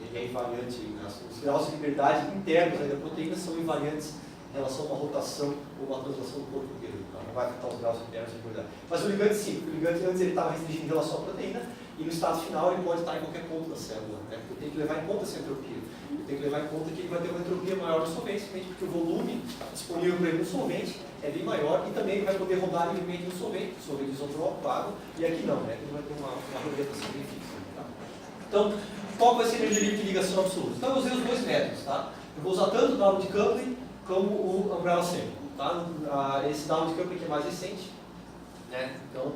ele é invariante, né, os graus de liberdade internos aí da proteína são invariantes em relação a uma rotação ou uma translação do corpo inteiro. Então, não vai afetar os graus internos de liberdade. Mas o ligante sim, porque o ligante antes ele estava restringido em relação à proteína, e no estado final ele pode estar em qualquer ponto da célula, né? Porque eu tenho que levar em conta essa entropia. Eu tenho que levar em conta que ele vai ter uma entropia maior no solvente, simplesmente porque o volume disponível para ele no solvente é bem maior, e também ele vai poder rodar livremente no solvente isotrópico, água, e aqui não, né? Aqui ele vai ter uma orientação bem fixa. Tá? Então, qual vai ser a energia livre de ligação absoluta? Então eu usei os 2 métodos, tá? Eu vou usar tanto o W de Coupling como o Umbrella Sample, tá? Esse W de Coupling que é mais recente, né? Então,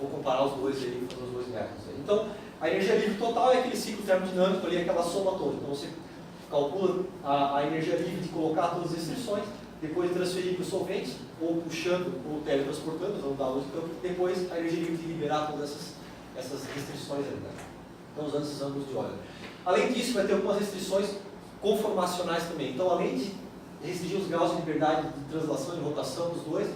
vou comparar os dois aí, fazer os 2 métodos aí. Então, a energia livre total é aquele ciclo termodinâmico ali, aquela soma toda. Então, você calcula a energia livre de colocar todas as restrições, depois transferir para o solvente, ou puxando, ou teletransportando, usando o W de Coupling, depois a energia livre de liberar todas essas restrições ali, né? Então, usando esses ângulos de Euler. Além disso, vai ter algumas restrições conformacionais também. Então, além de restringir os graus de liberdade de translação e de rotação dos dois,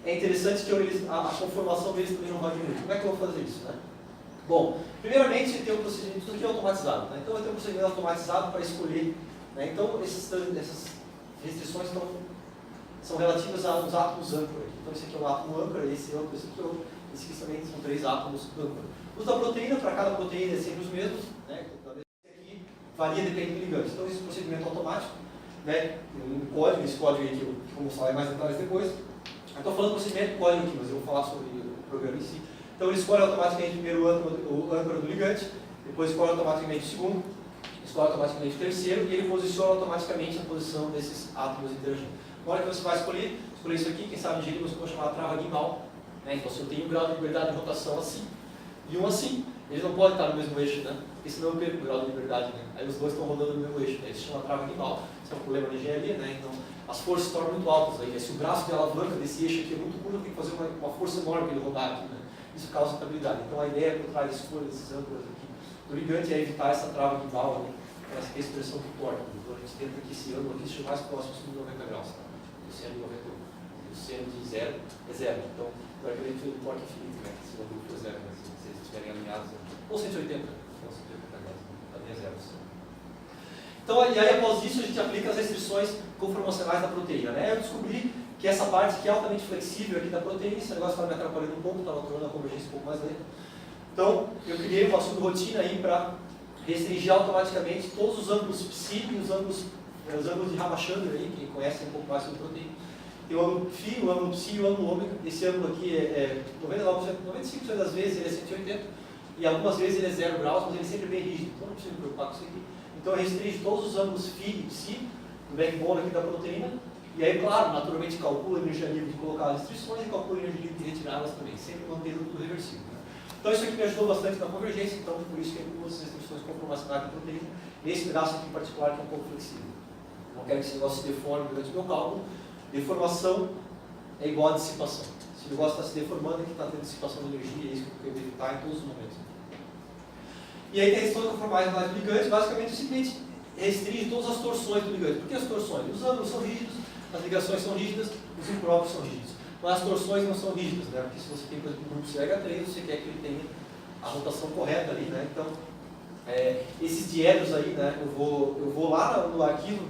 é interessante que a conformação deles também não varie muito. Como é que eu vou fazer isso, né? Bom, primeiramente tem um procedimento, tudo aqui é automatizado, né? Então vai ter um procedimento automatizado para escolher, né? Então essas restrições são relativas aos átomos âncora. Então esse aqui é um átomo âncora, esse é outro, esse aqui é outro, esse aqui também são 3 átomos âncora. Os da proteína, para cada proteína é sempre os mesmos, né? Esse aqui varia dependendo do ligante. Então esse procedimento automático, né? Um código, esse código aí que eu vou mostrar mais detalhes depois. Eu estou falando do procedimento código aqui, mas eu vou falar sobre o programa em si. Então ele escolhe automaticamente primeiro o âncora do ligante, depois escolhe automaticamente o segundo, escolhe automaticamente o terceiro, e ele posiciona automaticamente a posição desses átomos interagindo. Na hora que você vai escolher isso aqui, quem sabe em engenharia você pode chamar de trava guimal, né? Então se eu tenho um grau de liberdade de rotação assim, e um assim, eles não podem estar no mesmo eixo, né? Porque senão eu perco o grau de liberdade, né? Aí os dois estão rodando no mesmo eixo, né? Isso se chama trava guimal, isso é um problema de engenharia, né? Então as forças se tornam muito altas aí, né? Se o braço de alavanca desse eixo aqui é muito curto, eu tenho que fazer uma força enorme para ele rodar aqui, né? Isso causa instabilidade. Então a ideia por trás da escolha desses âncoras aqui do ligante é evitar essa trava guimal, né? Essa que é a expressão do torque. Então a gente tenta que esse ângulo aqui esteja mais próximo de 90 graus, tá? O seno de 91. O seno de 0 é 0. Então, teoricamente, o torque é infinito, né? Se o ângulo for 0, né? Se vocês estiverem alinhados, ou 180, então 180 graus, a linha 0. Então, e aí após isso, a gente aplica as restrições conformacionais da proteína, né? Eu descobri que essa parte aqui é altamente flexível aqui da proteína, esse negócio estava me atrapalhando um pouco, estava tornando a convergência um pouco mais lenta. Então, eu criei uma subrotina aí para restringir automaticamente todos os ângulos psi e os ângulos de Ramachandra aí, quem conhece um pouco mais sobre proteína. Tem o ângulo φ, o ângulo psi e o ângulo ômega. Esse ângulo aqui é 95% das vezes ele é 180 e algumas vezes ele é 0 graus, mas ele é sempre bem rígido, então não precisa me preocupar com isso aqui. Então eu restringo todos os ângulos φ e psi do backbone aqui da proteína. E aí, claro, naturalmente calcula a energia livre de colocar as restrições e calcula a energia livre de retirá-las também, sempre mantendo tudo reversível. Né? Então isso aqui me ajudou bastante na convergência, então por isso que eu uso as restrições conformacionais da proteína, nesse pedaço aqui em particular que é um pouco flexível. Não quero que esse negócio se deforme durante o meu cálculo. Deformação é igual a dissipação. Se o negócio está se deformando, é que está tendo dissipação de energia, é isso que eu quero evitar em todos os momentos. E aí tem a restrição de conformidade do ligante, basicamente simplesmente restringe todas as torções do ligante. Por que as torções? Os ângulos são rígidos, as ligações são rígidas, os impróprios são rígidos. Mas as torções não são rígidas, né? Porque se você tem, por exemplo, um grupo CH3, você quer que ele tenha a rotação correta ali, né? Então, esses diedros aí, né? Eu vou lá no arquivo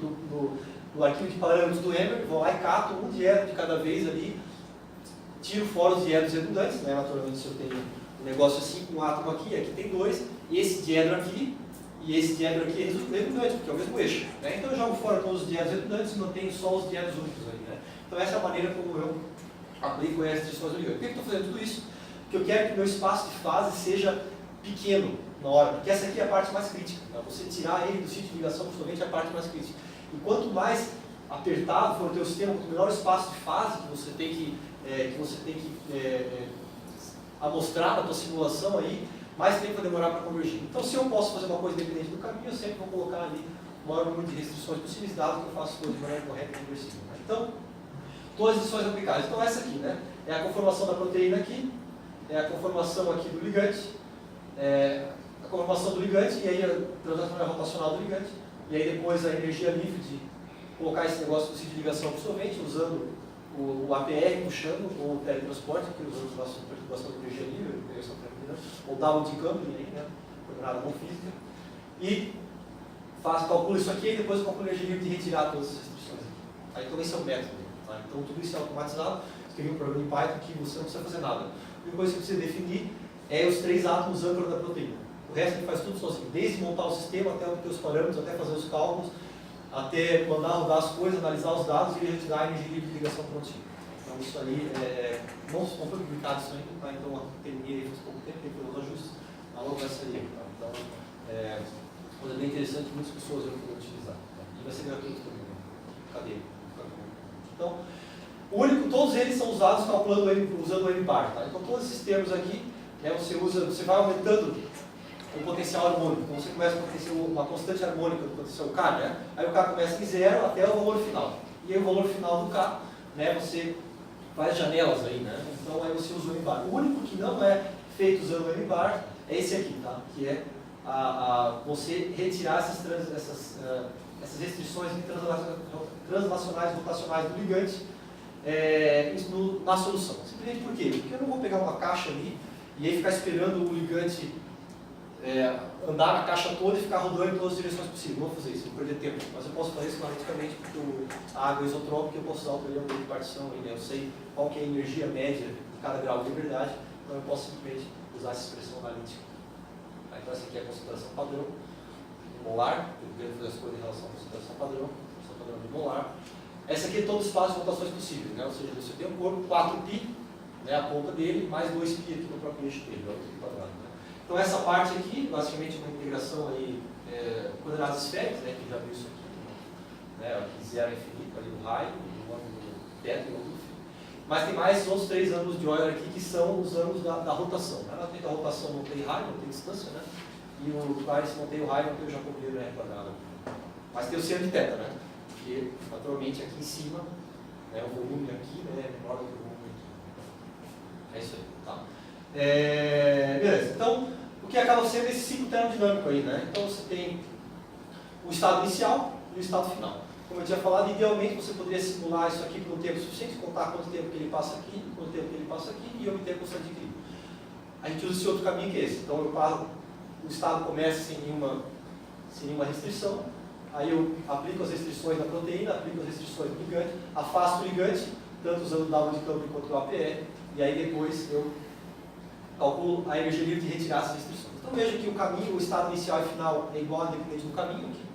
no arquivo de parâmetros do Ember, vou lá e cato um diedro de cada vez ali, tiro fora os diedros redundantes, né? Naturalmente, se eu tenho um negócio assim, com um átomo aqui, aqui tem dois, e esse diedro aqui e esse diedro aqui é redundante, porque é o mesmo eixo, né? Então eu jogo fora todos os diedros redundantes e mantenho só os diedros únicos aí, né? Então essa é a maneira como eu aplico as restrições do ligante. Por que eu estou fazendo tudo isso? Porque eu quero que o meu espaço de fase seja pequeno na hora, porque essa aqui é a parte mais crítica. Tá? Você tirar ele do sítio de ligação, principalmente, é a parte mais crítica. E quanto mais apertado for o teu sistema, quanto menor o espaço de fase que você tem que amostrar na tua simulação aí, mais tempo vai demorar para convergir. Então, se eu posso fazer uma coisa independente do caminho, eu sempre vou colocar ali o maior número de restrições possíveis, dado que eu faço coisas de maneira correta e conversível. Né? Então, todas as restrições aplicáveis. Então, essa aqui, né? É a conformação da proteína aqui, é a conformação aqui do ligante, a conformação do ligante, e aí a transação rotacional do ligante, e aí depois a energia livre de colocar esse negócio no sítio de ligação absorvente, usando o APR puxando, ou o teletransporte, que usando a nossa perturbação de energia livre, ou double decoupling aí, né? Coordenada não física, e calcula isso aqui e depois calcula a energia livre de retirar todas as restrições. Aí, então esse é o método. Tá? Então tudo isso é automatizado, escrevi um programa em Python que você não precisa fazer nada. A única coisa que você precisa definir é os 3 átomos âncora da proteína. O resto ele faz tudo sozinho, desde montar o sistema, até obter os parâmetros, até fazer os cálculos, até mandar rodar as coisas, analisar os dados e retirar a energia livre de ligação prontinho. Então isso aí, não foi publicado isso ainda, tá? Então eu terminei faz pouco tempo, tem que fazer os ajustes, a logo vai sair. Tá? Então, coisa bem interessante, muitas pessoas vão poder utilizar. Tá? E vai ser gratuito também. Né? Cadê? Então, todos eles são usados usando o M-bar. Tá? Então todos esses termos aqui, né, você vai aumentando o potencial harmônico. Então você começa com uma constante harmônica do potencial K, né? Aí o K começa em 0 até o valor final. E aí o valor final do K, né, você faz janelas aí, né? Então aí você usa o M-bar. O único que não é feito usando o M-bar é esse aqui, tá? Que é você retirar essas restrições translacionais rotacionais do ligante na solução. Simplesmente por quê? Porque eu não vou pegar uma caixa ali e aí ficar esperando o ligante andar na caixa toda e ficar rodando em todas as direções possíveis. Não vou fazer isso, vou perder tempo. Mas eu posso fazer isso analiticamente porque a água é isotrópica, eu posso usar o teorema de partição, né? Eu sei qual que é a energia média de cada grau de liberdade, então eu posso simplesmente usar essa expressão analítica. Então essa aqui é a concentração padrão de molar, eu quero fazer as coisas em relação à concentração padrão de molar. Essa aqui é todo o espaço de rotações possíveis, né? Ou seja, você tem um corpo 4π, né, a ponta dele, mais 2π aqui no próprio eixo dele, pi quadrado. Né? Então essa parte aqui, basicamente uma integração aí, coordenadas esféricas, né, que já viu isso aqui, né, aqui 0 é infinito, ali o raio, o ângulo teto e o ângulo fio. Mas tem mais outros 3 ângulos de Euler aqui, que são os ângulos da rotação. Né? A rotação não tem raio, não tem distância, né? E o Paris não tem o raio, não tem o jacobiano quadrado. Mas tem o seno de θ, né? Porque, naturalmente, aqui em cima, né, o volume aqui, né, é menor do que o volume aqui. É isso aí, tá? Beleza, então, o que acaba sendo esse ciclo termodinâmico aí, né? Então, você tem o estado inicial e o estado final. Como eu tinha falado, idealmente você poderia simular isso aqui por um tempo suficiente, contar quanto tempo que ele passa aqui, quanto tempo que ele passa aqui e obter a constante de equilíbrio. A gente usa esse outro caminho que é esse. Então, o estado começa sem nenhuma restrição, aí eu aplico as restrições da proteína, aplico as restrições do ligante, afasto o ligante, tanto usando o double decoupling quanto o APR, e aí depois eu calculo a energia livre de retirar essas restrições. Então veja que o caminho, o estado inicial e final é igual independente do caminho aqui,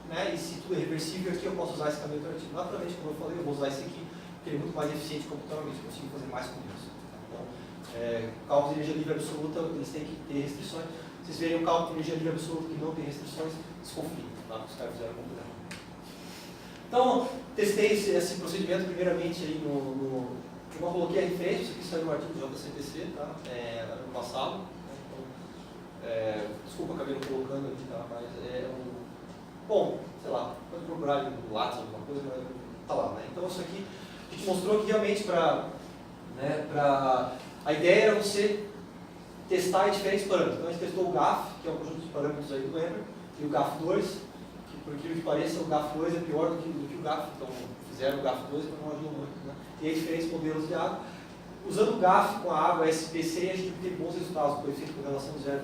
né? E se tudo é reversível aqui eu posso usar esse caminho alternativo. Naturalmente, como eu falei, eu vou usar esse aqui, porque ele é muito mais eficiente computacionalmente, eu consigo fazer mais com isso. Então, cálculos de energia livre absoluta, eles têm que ter restrições. Vocês verem o cálculo de energia livre absoluta que não tem restrições, desconfiem, tá? Os caras fizeram muito errado. Então, testei esse procedimento primeiramente aí eu não coloquei a referência, isso aqui saiu no artigo do JCPC, tá? No passado. Então, desculpa, acabei não colocando aqui, tá? Mas bom, sei lá, pode procurar no Lattes alguma coisa, mas tá lá, né? Então isso aqui a gente mostrou que realmente a ideia era você testar em diferentes parâmetros. Então a gente testou o GAF, que é um conjunto de parâmetros aí do Ember, e o GAF2, que por aquilo que pareça, o GAF2 é pior do que o GAF, então fizeram o GAF2 para não ajudar muito. Né? E aí diferentes modelos de água. Usando o GAF com a água SPC, a gente teve bons resultados, com coeficiente de correlação 0,83.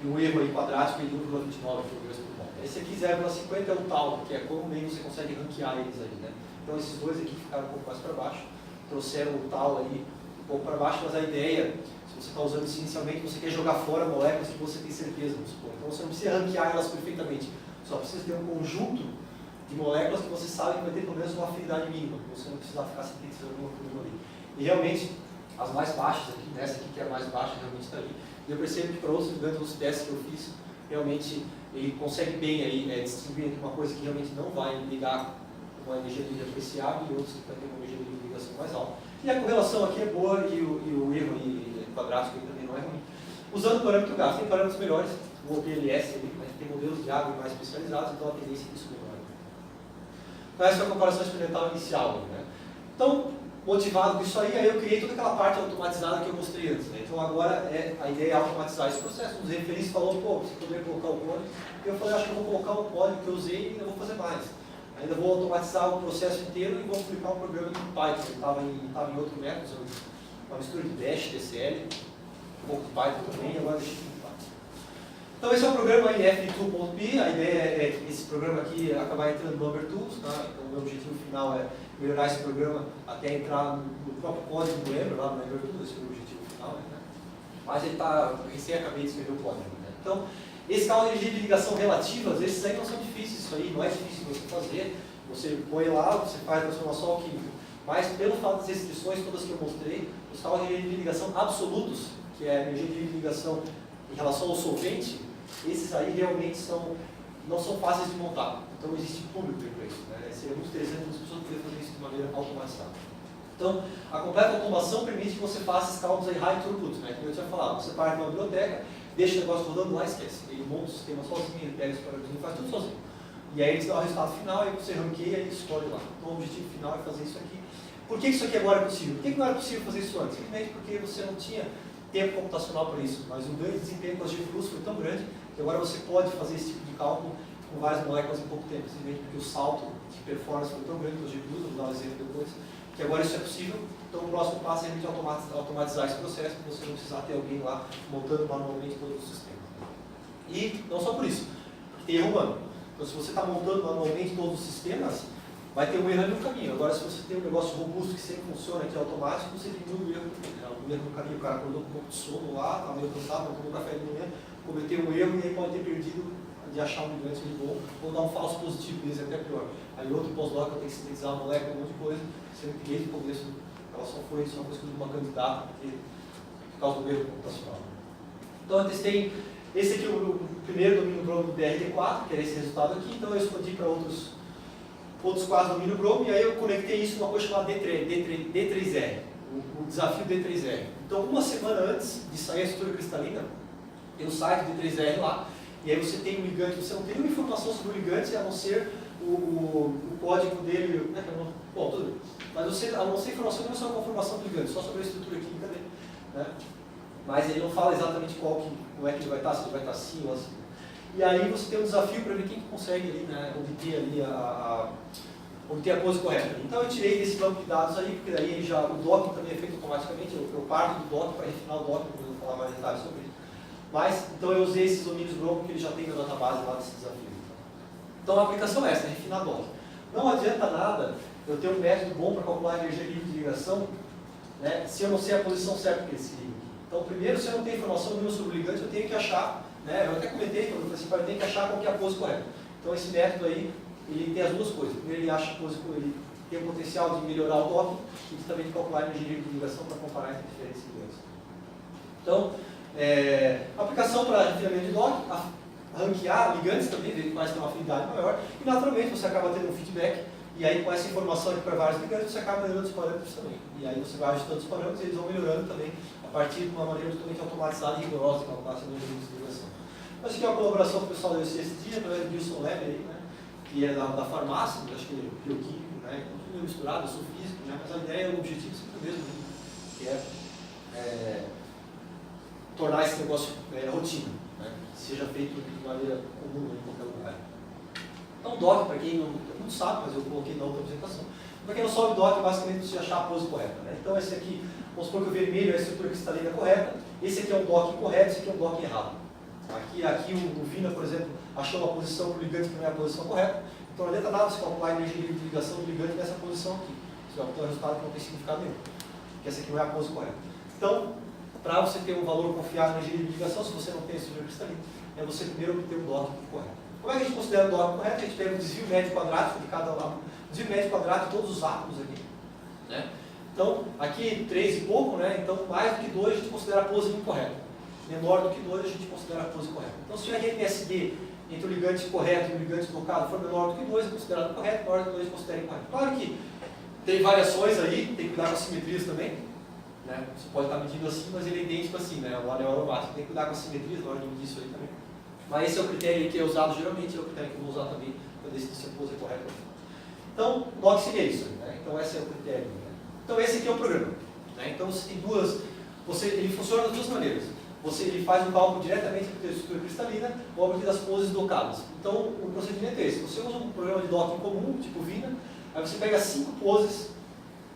E um erro aí quadrático de 1,29, que foi o mesmo bom. Esse aqui 0,50 é o tal, que é como meio você consegue ranquear eles aí. Né? Então esses dois aqui ficaram um pouco mais para baixo, trouxeram o tal aí um pouco para baixo, mas a ideia, se você está usando isso inicialmente, você quer jogar fora moléculas que você tem certeza, vamos supor. Então você não precisa ranquear elas perfeitamente, só precisa ter um conjunto de moléculas que você sabe que vai ter pelo menos uma afinidade mínima, que você não precisa ficar sintetizando uma por uma ali. E realmente, as mais baixas aqui, nessa aqui que é a mais baixa, realmente está ali. E eu percebo que para outros ligandos, os testes que eu fiz, realmente ele consegue bem aí, distinguir entre uma coisa que realmente não vai ligar com uma energia de livre apreciável e outros que vai ter uma energia de livre ligação mais alta. E a correlação aqui é boa e o erro aí, quadrático aí também não é ruim. Usando o parâmetro GAF, tem parâmetros melhores, o OPLS ali, né, tem modelos de água mais especializados, então a tendência é que isso melhora. Então essa é a comparação experimental inicial. Né? Então, motivado com isso aí eu criei toda aquela parte automatizada que eu mostrei antes. Né? Então agora a ideia é automatizar esse processo. Um dos referentes falou, pô, você poderia colocar o código. Eu falei, acho que eu vou colocar o código que eu usei e ainda vou fazer mais. Ainda vou automatizar o processo inteiro e vou aplicar um programa em Python. Ele estava em outro método, uma mistura de Bash, TCL, um pouco de Python também, e agora deixei em Python. Então esse é o programa aí, f2.p. A ideia é esse programa aqui acabar entrando no Number Tools. Tá? Então o meu objetivo final é melhorar esse programa até entrar no próprio código do Ember, lá no Number Tools, esse é o objetivo final. Né? Mas ele está, recém acabei de escrever o código. Né? Então, esse cálculo de energia de ligação relativas, esses aí não são difíceis, isso aí não é difícil você fazer. Você põe lá, você faz a transformação alquímica. Mas pelo fato das restrições todas que eu mostrei, os cálculos de energia de ligação absolutos, que é a energia de ligação em relação ao solvente, esses aí realmente não são fáceis de montar. Então existe público para isso. Né? Seria muito interessante as pessoas poderem fazer isso de maneira automatizada. Então, a completa automação permite que você faça esses cálculos aí high throughput, né? Como eu tinha falado, você parte de uma biblioteca, deixa o negócio rodando lá e esquece. Ele monta o sistema sozinho, ele pega os parâmetros e faz tudo sozinho. E aí ele te dá o resultado final, e você ranqueia e escolhe lá. Então o objetivo final é fazer isso aqui. Por que isso aqui agora é possível? Por que não era possível fazer isso antes? Simplesmente porque você não tinha tempo computacional para isso. Mas o ganho de desempenho com as GPUs foi tão grande que agora você pode fazer esse tipo de cálculo com várias moléculas em pouco tempo. Simplesmente porque o salto de performance foi tão grande com as GPUs, eu vou dar um exemplo depois, que agora isso é possível. Então o próximo passo é a gente automatizar esse processo, para você não precisar ter alguém lá montando manualmente todo o sistema. E não só por isso, porque tem erro humano. Então se você está montando manualmente todos os sistemas, vai ter um erro no caminho. Agora se você tem um negócio robusto que sempre funciona, que é automático, você diminui o erro no caminho. O cara acordou com um pouco de sono lá, estava meio cansado, não tomou café de manhã, cometeu um erro e aí pode ter perdido de achar um ligante de bom, ou dar um falso positivo, esse é até pior. Aí outro pós-doc eu tenho que sintetizar uma molécula, um monte de coisa, sendo que desde o começo ela só foi uma coisa de uma candidata, por causa do erro computacional. Então eu testei, esse aqui é o primeiro domínio bromo do DRT4, que era esse resultado aqui, então eu expandi para outros quadros do domínio bromo, e aí eu conectei isso numa coisa chamada D3R, o desafio D3R. Então uma semana antes de sair a estrutura cristalina, tem o site D3R lá, e aí você tem um ligante, você não tem nenhuma informação sobre o ligante, a não ser o código dele, bom, tudo bem. Mas você, a não ser informação, não é só a conformação do ligante, só sobre a estrutura química dele. Né? Mas ele não fala exatamente como é que ele vai estar, se ele vai estar assim ou assim. E aí você tem um desafio para ver quem consegue ali, né, obter ali obter a pose correta. Então eu tirei desse banco de dados aí, porque daí já, o docking também é feito automaticamente, eu parto do docking para refinar o docking, eu vou falar mais detalhes sobre isso. Mas, então eu usei esses domínios bromo que ele já tem na database lá desse desafio. Então a aplicação é essa, refinar docking. Não adianta nada eu ter um método bom para calcular a energia livre de ligação, né, se eu não sei a posição certa que ele se liga. Então primeiro, se eu não tenho informação nenhuma sobre o ligante, eu tenho que achar, né, eu até comentei quando eu falei assim, eu tenho que achar qual que é a pose correta. Então esse método aí, ele tem as duas coisas. Primeiro ele acha a pose, ele tem o potencial de melhorar o docking e também de calcular a energia livre de ligação para comparar entre diferentes ligantes. Então, a aplicação para refinamento de docking, ranquear ligantes também, ver quais têm uma afinidade maior, e naturalmente você acaba tendo um feedback, e aí com essa informação aqui para vários ligantes, você acaba melhorando os parâmetros também. E aí você vai ajustando os parâmetros e eles vão melhorando também, a partir de uma maneira totalmente automatizada e rigorosa de calcular essa energia de ligação. Então, essa aqui é uma colaboração com o pessoal do UCSD, através do Gilson Lab, aí, né, que é da farmácia, acho que é bioquímico, né, tudo misturado, eu sou físico, né, mas a ideia, o objetivo é sempre o mesmo, que é tornar esse negócio rotina, né? Seja feito de maneira comum em qualquer lugar. Então, dock, para quem não sabe, mas eu coloquei na outra apresentação, para quem não sabe, dock é basicamente você achar a pose correta, né? Então, esse aqui, vamos supor que o vermelho é a estrutura cristalina correta, esse aqui é um dock correto, esse aqui é um dock errado. Aqui o Vina, por exemplo, achou uma posição para o ligante que não é a posição correta, então não adianta nada você calcular a energia de ligação do ligante nessa posição aqui. Você vai obter um resultado que não tem significado nenhum, porque essa aqui não é a pose correta. Então, para você ter um valor confiável na energia de ligação, se você não tem a estrutura cristalina, é você primeiro obter o dock correto. Como é que a gente considera o dock correto? A gente pega o desvio médio quadrático de cada lado, desvio médio quadrático de todos os átomos aqui, né? Então, aqui 3 e pouco, né? Então, mais do que 2 a gente considera a pose incorreta. Menor do que 2 a gente considera a pose correta. Então, se o RMSD entre o ligante correto e o ligante docado for menor do que 2, é considerado correto, menor do que 2 é considerado incorreto. Claro que tem variações aí, tem que cuidar com as simetrias também, né? Você pode estar medindo assim, mas ele é idêntico assim, né? O anel aromático. Tem que cuidar com as simetrias na hora de medir isso aí também. Mas esse é o critério que é usado geralmente, é o critério que eu vou usar também para decidir se a pose é correta ou não. Então, dock seria isso, né? Então, esse é o critério, né? Então, esse aqui é o programa, né? Então, você tem duas, ele funciona das duas maneiras. Ele faz um cálculo diretamente da estrutura cristalina ou a partir das poses docadas. Então, o procedimento é esse. Você usa um programa de docking comum, tipo Vina, aí você pega 5 poses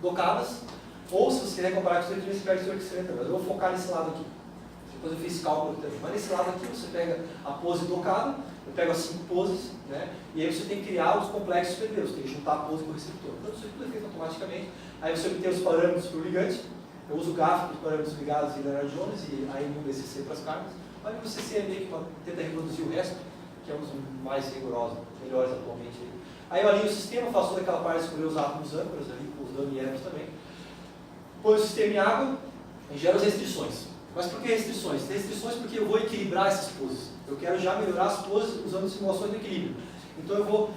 docadas, ou se você quiser comparar com o estrutura, você pega a estrutura cristalina também. Eu vou focar nesse lado aqui. Depois eu fiz esse cálculo também. Mas nesse lado aqui você pega a pose docada, eu pego as 5 poses, né? E aí você tem que criar os complexos primeiros, tem que juntar a pose com o receptor. Então isso tudo é feito automaticamente. Aí você obtém os parâmetros para o ligante. Eu uso o gráfico de parâmetros ligados em Leonard Jones e aí no BCC para as cargas. Mas no BCC é meio que tenta reproduzir o resto, que é um dos mais rigorosos, melhores atualmente. Aí eu alinho o sistema, faço toda aquela parte de escolher os átomos âncoras ali, com os dummy também. Põe o sistema em água e gero as restrições. Mas por que restrições? Tem restrições porque eu vou equilibrar essas poses. Eu quero já melhorar as poses usando simulações do equilíbrio. Então eu vou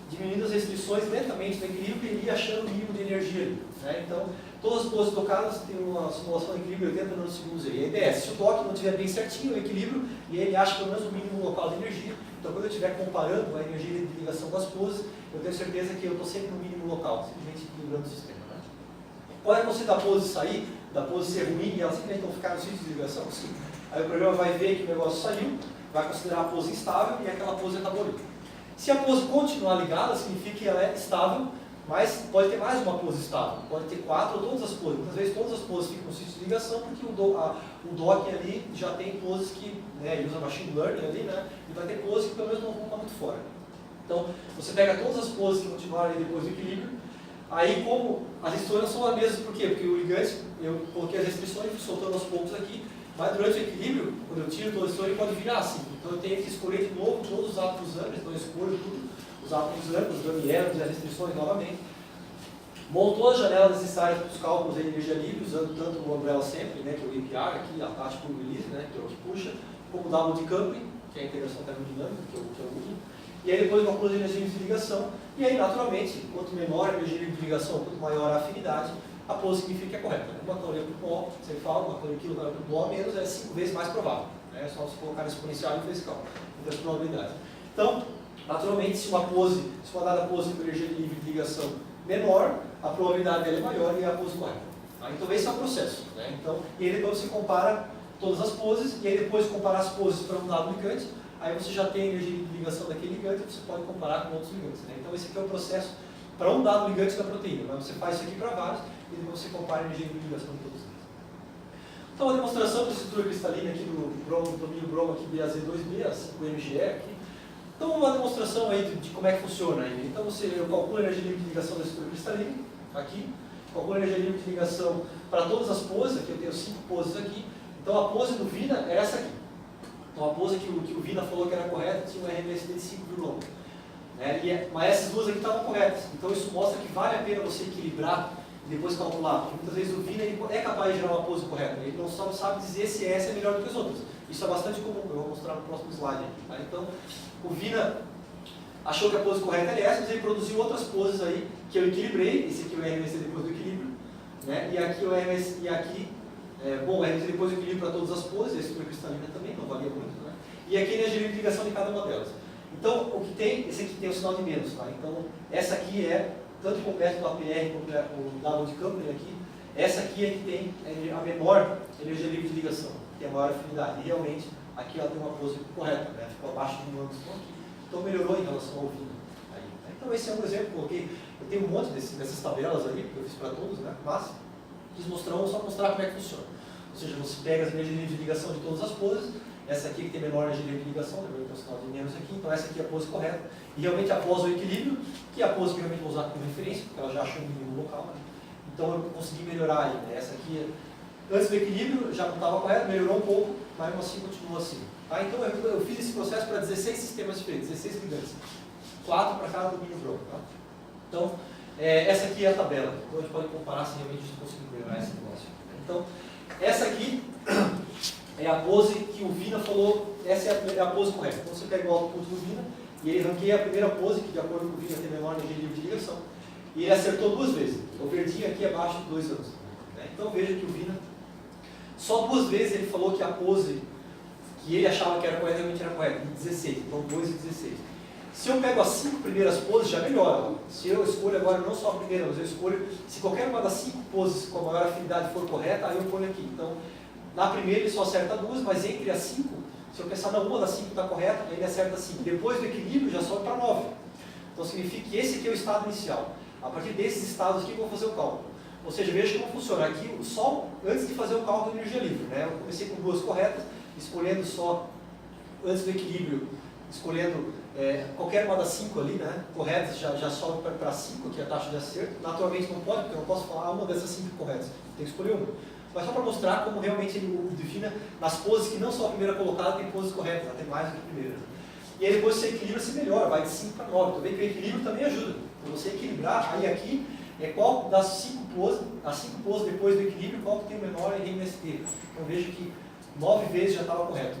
diminuindo as restrições lentamente no equilíbrio e ir achando o mínimo de energia ali, né? Então, todas as poses tocadas têm uma simulação de equilíbrio 80 nanosegundos aí. A ideia é, se o dock não estiver bem certinho, o equilíbrio, e ele acha pelo menos o mínimo local de energia, então quando eu estiver comparando a energia de ligação das poses, eu tenho certeza que eu estou sempre no mínimo local, simplesmente equilibrando o sistema, né? Pode acontecer da pose sair, da pose ser ruim e ela simplesmente não ficar no sítio de ligação? Sim. Aí o programa vai ver que o negócio saiu, vai considerar a pose instável e aquela pose acabou ali. Se a pose continuar ligada, significa que ela é estável, mas pode ter mais uma pose estável. Pode ter 4 ou todas as poses. Muitas vezes todas as poses ficam no sítio de ligação porque o dock ali já tem poses que, né, ele usa machine learning ali, né, e vai ter poses que pelo menos não vão estar muito fora. Então, você pega todas as poses que continuaram ali depois do equilíbrio. Aí, como as restrições são as mesmas, por quê? Porque o ligante, eu coloquei as restrições e fui soltando aos poucos aqui, mas durante o equilíbrio, quando eu tiro toda a restrição, ele pode virar assim. Então, eu tenho que escolher de novo todos os átomos âmbitos, então eu escolho tudo, os átomos âmbitos, os dummy-atoms e as restrições novamente. Monto todas as janelas necessárias para os cálculos de energia livre, usando tanto o Umbrella Sample, né, que é o APR aqui, a taxa por release, né, que é o que puxa, como o W de Coupling, que é a integração termodinâmica, que eu uso. E aí depois calculo as energias de ligação, e aí naturalmente, quanto menor a energia de ligação, quanto maior a afinidade, a pose significa que é correta. Uma caloria por mol, você fala, uma caloria por quilo por mol menos é 5 vezes mais provável. Né? É só você colocar no exponencial e fazer esse cálculo, entre as probabilidades. Então, naturalmente, se uma dada pose com energia livre de ligação menor, a probabilidade dela é maior e é a pose correta. Tá? Então esse é o processo. Né? Então, e aí depois você compara todas as poses, e aí depois de comparar as poses para um dado ligante, aí você já tem a energia de ligação daquele ligante e você pode comparar com outros ligantes. Né? Então esse aqui é o processo para um dado ligante da proteína. Mas você faz isso aqui para vários e depois você compara a energia de ligação de todos eles. Então a demonstração da estrutura cristalina aqui do domínio bromo aqui BAZ2B, a 5MGE aqui. Então uma demonstração aí de como é que funciona. Aí. Então eu calculo a energia de ligação da estrutura cristalina, aqui. Calculo a energia de ligação para todas as poses, aqui eu tenho 5 poses aqui. Então a pose do Vina é essa aqui. Então a pose que o Vina falou que era correta tinha um RMSD de 5,1. Né? Mas essas duas aqui estavam corretas. Então isso mostra que vale a pena você equilibrar e depois calcular. Porque muitas vezes o Vina ele é capaz de gerar uma pose correta. Ele não só sabe dizer se essa é melhor do que as outras. Isso é bastante comum. Eu vou mostrar no próximo slide aqui. Tá? Então o Vina achou que a pose correta era essa, mas ele produziu outras poses aí que eu equilibrei. Esse aqui é o RMSD depois do equilíbrio. Né? E aqui o RMSD, e aqui bom, depois eu equilibro para todas as poses, a estrutura cristalina também, não varia muito, né? E aqui a energia de ligação de cada uma delas. Então, o que tem, esse aqui tem o sinal de menos, tá? Então, essa aqui é, tanto com o método APR quanto o W de Coupling aqui, essa aqui é que tem a menor energia livre de ligação, que é a maior afinidade. E realmente, aqui ela tem uma pose correta, né? Ficou abaixo de 1 angstrom aqui. Então melhorou em relação ao vino. Aí, né? Então esse é um exemplo que eu coloquei. Eu tenho um monte dessas tabelas ali, que eu fiz para todos, né? Mas quis só mostrar como é que funciona. Ou seja, você pega as energias livres de ligação de todas as poses, essa aqui que tem menor energia livre de ligação, lembrando que tem um sinal de menos aqui, então essa aqui é a pose correta. E realmente após o equilíbrio, que é a pose que eu realmente vou usar como referência, porque ela já achou um mínimo local, né? Então eu consegui melhorar aí, né? Essa aqui, antes do equilíbrio, já não estava correta, melhorou um pouco, mas mesmo assim continua assim. Tá? Então eu fiz esse processo para 16 sistemas diferentes, 16 ligantes. 4 para cada domínio branco. Tá? Então, essa aqui é a tabela. Então a gente pode comparar se realmente a gente conseguir melhorar esse negócio. Então, essa aqui é a pose que o Vina falou, essa é a pose correta. Então você pega o output do Vina e ele ranqueia a primeira pose, que de acordo com o Vina tem menor energia livre de ligação. E ele acertou 2 vezes. O verdinho aqui abaixo de 2 anos. Né? Então veja que o Vina, só 2 vezes ele falou que a pose que ele achava que era correta realmente era correta, de 16. Então 2 e 16. Se eu pego as 5 primeiras poses, já melhora. Se eu escolho agora não só a primeira, mas eu escolho, se qualquer uma das 5 poses com a maior afinidade for correta, aí eu ponho aqui. Então, na primeira ele só acerta 2, mas entre as 5, se eu pensar na uma das 5 está correta, ele acerta 5. Depois do equilíbrio já sobe para 9. Então significa que esse aqui é o estado inicial. A partir desses estados aqui eu vou fazer o cálculo. Ou seja, veja como funciona. Aqui, só antes de fazer o cálculo de energia livre, né? Eu comecei com 2 corretas, escolhendo só, antes do equilíbrio, escolhendo qualquer uma das 5 ali, né? Corretas, já sobe para 5 aqui a taxa de acerto. Naturalmente não pode, porque eu não posso falar uma dessas 5 corretas. Tem que escolher uma. Mas só para mostrar como realmente ele define nas poses que não são a primeira colocada, tem poses corretas, ela tem mais do que a primeira. E aí depois você equilibra, se melhora, vai de 5 para 9. Então vê que o equilíbrio também ajuda. Para você equilibrar, aí aqui é qual das 5 poses, as 5 poses depois do equilíbrio, qual que tem o menor RMST. Então veja que 9 vezes já estava correto.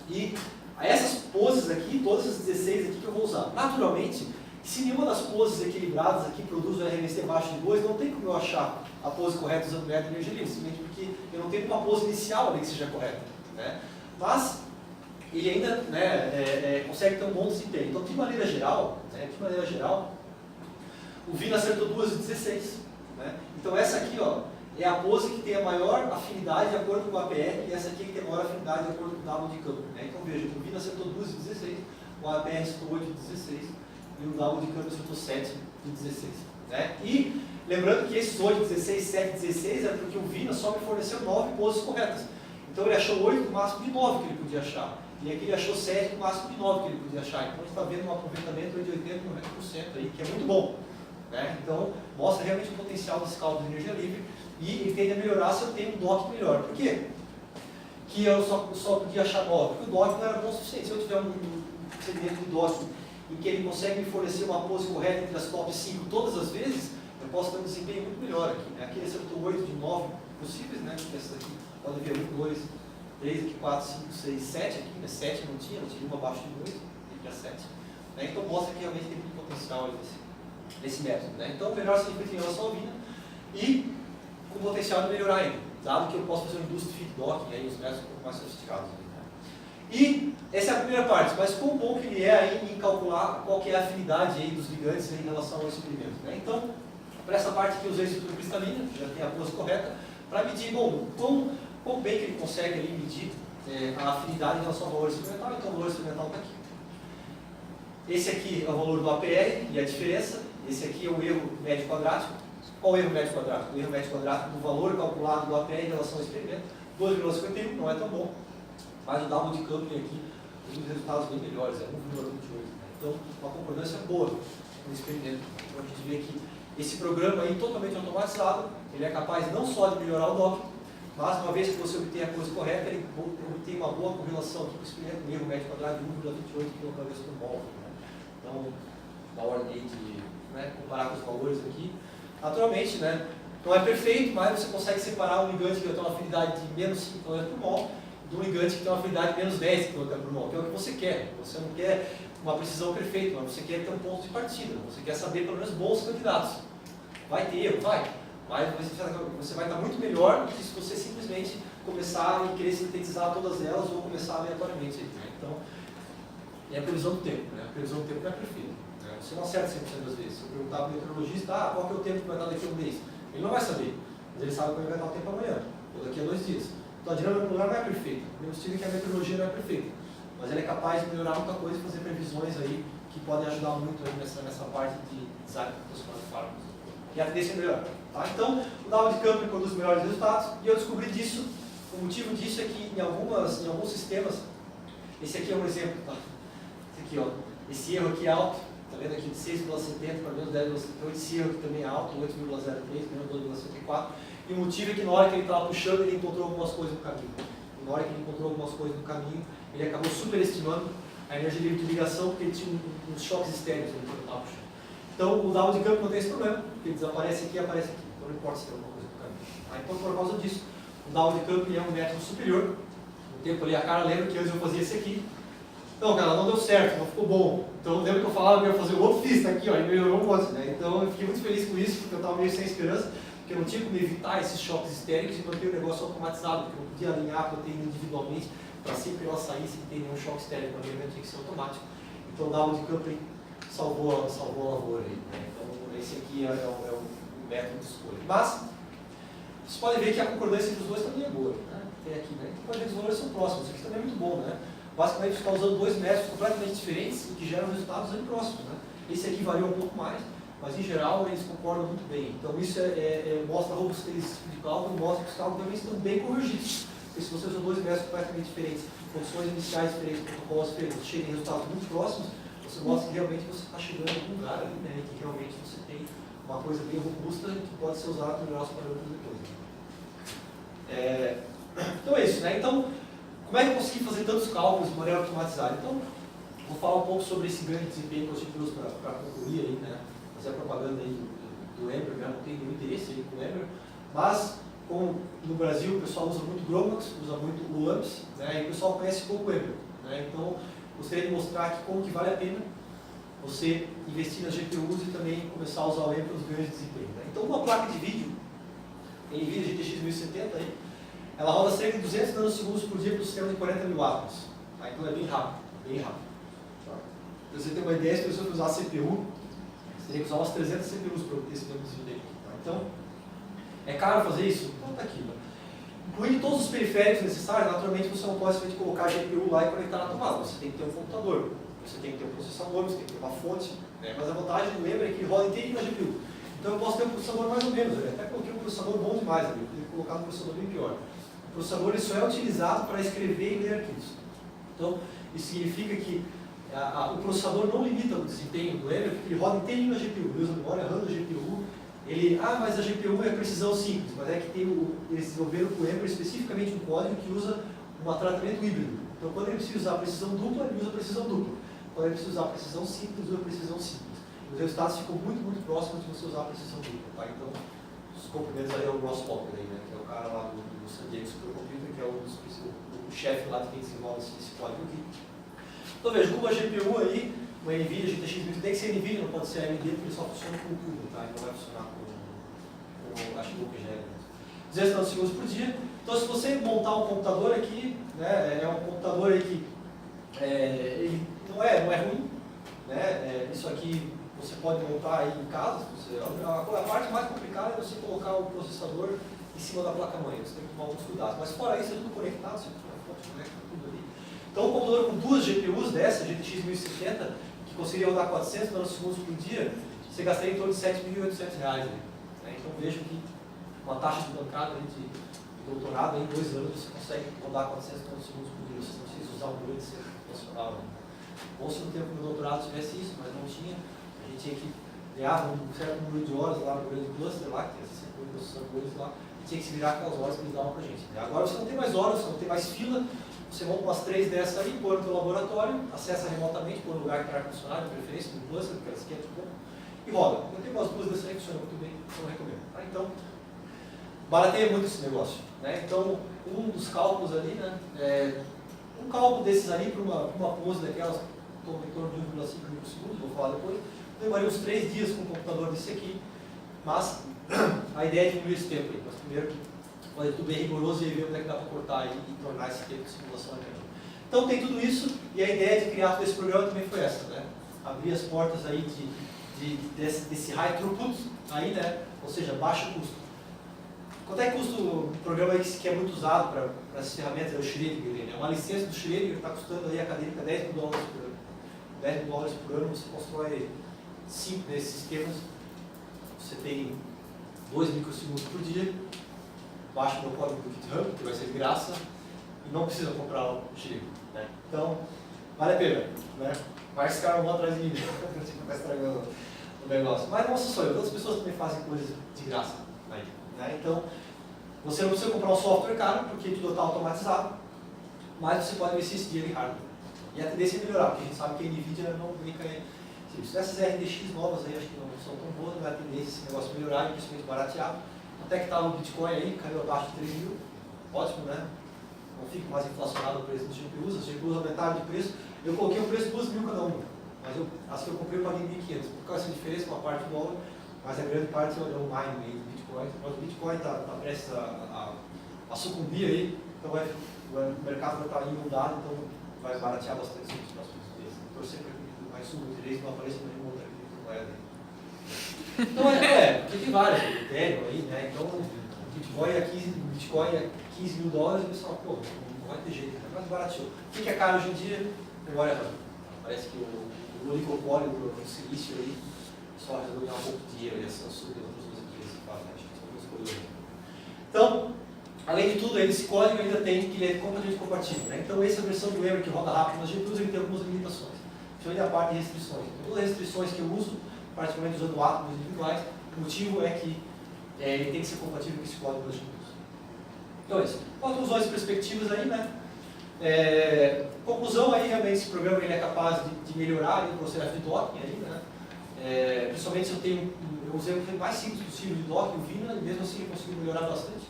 E essas poses aqui, todas as 16 aqui que eu vou usar. Naturalmente, se nenhuma das poses equilibradas aqui produz um RMST abaixo de 2, não tem como eu achar a pose correta usando o método de energia livre, simplesmente porque eu não tenho uma pose inicial ali que seja correta. Né? Mas ele ainda consegue ter um bom desempenho. Então, de maneira geral, o Vina acertou 2 e 16. Né? Então essa aqui, ó, é a pose que tem a maior afinidade de acordo com o APR, e essa aqui que tem a maior afinidade de acordo com o W de campo. Né? Então veja, o Vina acertou 2 e 16, o APR acertou 8 e 16, e o W de campo acertou 7 e 16. Né? E lembrando que esses 8, 16, 7 e 16 é porque o Vina só me forneceu 9 poses corretas. Então ele achou 8 no máximo de 9 que ele podia achar. E aqui ele achou 7 no máximo de 9 que ele podia achar. Então a gente está vendo um aproveitamento de 80% a 90% aí, que é muito bom. Né? Então mostra realmente o potencial desse cálculo de energia livre e ele tende a melhorar se eu tenho um DOC melhor. Por quê? Que eu só podia achar 9? Porque o DOC não era bom o suficiente. Se eu tiver um segmento de DOC em que ele consegue me fornecer uma pose correta entre as top 5 todas as vezes, eu posso ter um desempenho muito melhor aqui. Né? Aqui ele acertou 8 de 9 possíveis, né? Essas aqui podem ver 1, 2, 3, aqui, 4, 5, 6, 7 aqui, né? 7 não tinha uma abaixo de 2, aqui é 7. Né? Então mostra que realmente tem muito potencial nesse método. Né? Então melhor se em relação ao Vina e com potencial de melhorar ainda, dado que eu posso fazer um induced feed docking, aí os métodos um pouco mais sofisticados. Né? E essa é a primeira parte, mas quão bom que ele é aí em calcular qual que é a afinidade aí dos ligantes em relação ao experimento. Né? Então, para essa parte aqui eu usei a estrutura cristalina, já tem a pose correta, para medir, bom, quão bem que ele consegue ali medir a afinidade em relação ao valor experimental. Então o valor experimental está aqui. Esse aqui é o valor do APR e a diferença. Esse aqui é o erro médio quadrático. Qual o erro médio quadrático? O erro médio quadrático do valor calculado do APR em relação ao experimento. 2,51, não é tão bom. Mas o W de Coupling aqui, os resultados bem melhores, é 1,28. Né? Então, uma concordância boa no experimento. Então, a gente vê que esse programa aí, totalmente automatizado, ele é capaz não só de melhorar o DOC, mas uma vez que você obtém a coisa correta, ele obtém uma boa correlação aqui com o experimento, um erro médio quadrado de 1,28 kg por mol. Né? Então, na ordem de comparar com os valores aqui. Naturalmente, né, não é perfeito, mas você consegue separar um ligante que tem uma afinidade de menos 5 kg por mol de um ligante que tem uma afinidade de menos 10 kg por mol, que é o que você quer. Você não quer uma precisão perfeita, mas você quer ter um ponto de partida. Você quer saber pelo menos bons candidatos. Vai ter erro? Vai. Mas você vai estar muito melhor do que se você simplesmente começar a querer sintetizar todas elas ou começar aleatoriamente. Né? Então, é a previsão do tempo. Né? A previsão do tempo não é perfeita. Né? Você não acerta 100% das vezes. Se eu perguntar para o meteorologista, qual que é o tempo que vai dar daqui a um mês? Ele não vai saber. mas ele sabe como vai estar o tempo amanhã, ou daqui a 2 dias. Então a dinâmica modular não é perfeita, mesmo estilo que a meteorologia não é perfeita, mas ele é capaz de melhorar muita coisa e fazer previsões aí que podem ajudar muito aí nessa parte de design computacional de fármacos. E a tendência é melhor. Tá? Então, o Dow de Campbell produz melhores resultados, e eu descobri disso, o motivo disso é que em alguns sistemas, esse aqui é um exemplo, tá? Esse aqui, ó, esse erro aqui é alto, tá vendo aqui de 6,70 para menos 10,70, então esse erro aqui também é alto, 8,03 menos 2,74, e o motivo é que na hora que ele estava puxando, ele encontrou algumas coisas no caminho. E na hora que ele encontrou algumas coisas no caminho, ele acabou superestimando a energia livre de ligação, porque ele tinha uns choques externos ali quando estava puxando. Então, o Dow de Campbell não tem esse problema, porque ele desaparece aqui e aparece aqui. Então, não importa se tem alguma coisa no caminho. Tá? Então, por causa disso, o Dow de Campbell é um método superior. No tempo ali, a cara lembra que antes eu fazia esse aqui. Então, cara, não deu certo, não ficou bom. Então, lembra que eu falava que eu ia fazer o outro, fiz, tá aqui, ó, e melhorou um monte, né? Então, eu fiquei muito feliz com isso, porque eu estava meio sem esperança, porque eu não tinha como evitar esses choques histéricos e manter o negócio automatizado, porque eu não podia alinhar a proteína individualmente para sempre ela sair sem ter nenhum choque histérico, o alinhamento tinha que ser automático. Então, o Dow de Campbell salvou a lavoura aí, né? Então, esse aqui é o método de escolha. Mas, vocês podem ver que a concordância entre os dois também é boa, né? Tem aqui, né? Então, pode ver que os valores são próximos, isso aqui também é muito bom, né? Basicamente, você está usando dois métodos completamente diferentes e que geram resultados aí próximos, né? Esse aqui varia um pouco mais, mas em geral eles concordam muito bem. Então, isso mostra a robustez de cálculo, mostra que os cálculos também estão bem corrigidos. Porque se você usa dois métodos completamente diferentes, condições iniciais diferentes, protocolos diferentes, chega em resultados muito próximos, você mostra que realmente você está chegando em algum lugar ali, né? Que realmente você tem uma coisa bem robusta que pode ser usada para melhorar os parâmetros depois. Então é isso, né? Então, como é que eu consegui fazer tantos cálculos de maneira automatizada? Então, vou falar um pouco sobre esse ganho de desempenho que eu sempre uso para concluir aí, né? Fazer a propaganda aí do Ember, né? Não tenho nenhum interesse aí com o Ember, mas como no Brasil o pessoal usa muito Gromax, usa muito o LAMPS, né? E o pessoal conhece pouco o Ember, né? Então, gostaria de mostrar aqui como que vale a pena você investir nas GPUs e também começar a usar o Ember para os ganhos de desempenho, né? Então, uma placa de vídeo, NVIDIA GTX 1070 aí, ela roda cerca de 200 nanosegundos por dia para o sistema de 40 mil watts. Tá? Então é bem rápido, bem rápido. Tá? Para você ter uma ideia, se você for usar a CPU, você teria que usar umas 300 CPUs para obter esse mesmo desempenho. Tá? Então, é caro fazer isso? Então está aqui. Né? Incluindo todos os periféricos necessários, naturalmente você não pode simplesmente colocar a GPU lá e conectar na tomada. Você tem que ter um computador, você tem que ter um processador, você tem que ter uma fonte. Né? Mas a vantagem do Ember é que ele roda inteiro na GPU. Então eu posso ter um processador mais ou menos. Eu até coloquei um processador bom demais ali. Eu poderia colocar um processador bem pior. O processador ele só é utilizado para escrever e ler arquivos. Então, isso significa que o processador não limita o desempenho do Ember, porque ele roda inteirinho na GPU. Ele usa a memória RAM da GPU. Mas a GPU é precisão simples, mas é que eles desenvolveram com o Ember especificamente um código que usa um tratamento híbrido. Então, quando ele precisa usar precisão dupla, ele usa precisão dupla. Quando ele precisa usar precisão simples, ele usa precisão simples. Os resultados ficam muito, muito próximos de você usar a precisão dupla. Tá? Então, os cumprimentos aí é o Ross Walker, né, que é o cara lá do San Diego Supercomputer, que é o chefe lá de quem desenvolve esse código aqui. Então veja, como a GPU aí, uma NVIDIA GTX tem que ser NVIDIA, não pode ser AMD, porque ele só funciona com o cubo, tá? Ele não vai funcionar com a Chibuca GL. 200 nanosegundos por dia. Então se você montar um computador aqui, né, é um computador aí que ele não é ruim, né? Isso aqui você pode montar aí em casa. A parte mais complicada é você colocar o processador em cima da placa-mãe, você tem que tomar alguns cuidados. Mas fora isso, é tudo conectado, você conecta tudo ali. Então, um computador com duas GPUs dessa, GTX 1070, que conseguiria rodar 400 nanosegundos por dia, você gastaria em torno de R$ 7.800. Né? Então, vejo que uma taxa de bancada de doutorado, em 2 anos, você consegue rodar 400 nanosegundos por dia. Você não precisa usar um grande ser nacional. Bom, se no tempo do doutorado tivesse isso, mas não tinha. A gente tinha que ganhar um certo número de horas lá no grande cluster, lá, que tem esses processadores lá, tinha que se virar com as horas que eles davam pra gente. Agora você não tem mais horas, você não tem mais fila, você monta umas 3 dessas aí, põe no teu laboratório, acessa remotamente, põe no lugar que tem ar-condicionado, de preferência, no cluster, porque ela esquenta um pouco, e roda. Eu tenho umas duas dessas aí que funcionam muito bem, então eu recomendo. Tá? Então, barateia muito esse negócio. Né? Então, um dos cálculos ali, né, um cálculo desses ali para uma pose daquelas, em torno de 1,5 microsegundos, vou falar depois, levaria uns 3 dias com um computador desse aqui, mas a ideia é diminuir esse tempo aí. Mas primeiro, fazer tudo bem rigoroso e ver onde é que dá para cortar aí e tornar esse tempo de simulação aqui. Então tem tudo isso, e a ideia de criar todo esse programa também foi essa, né? Abrir as portas aí desse high throughput, aí, né? Ou seja, baixo custo. Quanto é que custa o programa aí que é muito usado para essas ferramentas? É o Schrödinger. Uma licença do Schrödinger está custando aí acadêmica $10 mil por ano. $10 mil por ano você constrói 5 desses sistemas. Você tem 2 microsegundos por dia. Baixa meu código do GitHub, que vai ser de graça. E não precisa comprar o Schrödinger. Né? Então, vale a pena. Né? Mas esse cara não atrás de mim. Vai estragando o negócio. Mas não sou eu. Outras pessoas também fazem coisas de graça. Aí, né? Então, você não precisa comprar um software caro, porque tudo está automatizado, mas você pode investir esse dinheiro em hardware. E a tendência é melhorar, porque a gente sabe que a NVIDIA não brinca em serviço. Essas RTX novas aí, acho que não são tão boas, mas a tendência é esse negócio melhorar e principalmente baratear. Até que está o Bitcoin aí, caiu abaixo de 3 mil, ótimo, né? Não fica mais inflacionado o preço dos GPUs, as GPUs aumentaram de preço. Eu coloquei o preço de 2 mil cada uma, mas as que eu comprei eu paguei 1.500, por causa dessa diferença, uma parte do dólar, mas a grande parte é o mining aí do Bitcoin. Mas o Bitcoin está prestes a sucumbir aí, então o mercado vai estar inundado, então vai baratear bastante nos próximos dias. Torcer para que mais suba o direito, não apareça nenhuma outra criptomoeda aí. Então porque tem vários, o Ethereum aí, né? Então o Bitcoin é 15 mil dólares e o pessoal, pô, não vai ter jeito, mas barateou. O que é caro hoje em dia? Memória RAM. Parece que o oligopólio do silício aí só resolveu ganhar um pouco de dinheiro, e a Samsung e outras duas empresas que fazem, acho que são duas coisas. Então, além de tudo, esse código ainda tem que ele é completamente compatível. Né? Então, essa versão do Ember que roda rápido nas GPUs, ele tem algumas limitações. Principalmente a parte de restrições. Todas as restrições que eu uso, particularmente usando átomos individuais, o motivo é que ele tem que ser compatível com esse código das GPUs. Então, é isso. Conclusões e perspectivas aí, né? Conclusão aí, realmente, esse programa ele é capaz de melhorar o processo de docking aí, né? Principalmente se eu usei o mais simples possível de docking, o Vina, e mesmo assim eu consegui melhorar bastante.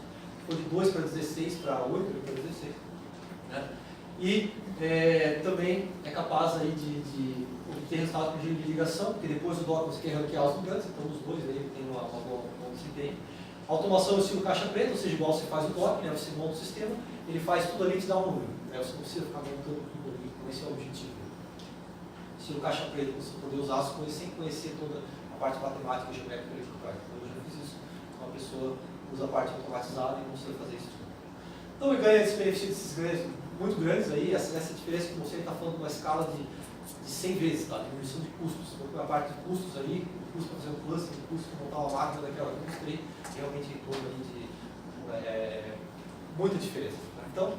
Foi de 2 para 16 para 8 para 16. Né? E também é capaz aí de obter resultado com regime de ligação, porque depois do docking você quer ranquear os gigantes, então os dois aí tem uma boa desempenho. Automação estilo caixa preta, ou seja, igual você faz o docking, né? Você monta o sistema, ele faz tudo ali e te dá um número. Né? Você não precisa ficar montando tudo ali, então esse é o objetivo. Estilo caixa preta, você poder usar as coisas sem conhecer toda a parte matemática e geométrica que ele faz. Então eu já fiz isso. Uma pessoa usa a parte automatizada e não precisa fazer isso tudo. Então ele ganha esse benefício desses ganhos muito grandes aí, essa diferença que você está falando de uma escala de 100 vezes, tá? Diminuição de custos. Então, a parte de custos aí, o custo para fazer um cluster, o custo para montar uma máquina daquela indústria aí, realmente em torno aí de muita diferença. Tá? Então,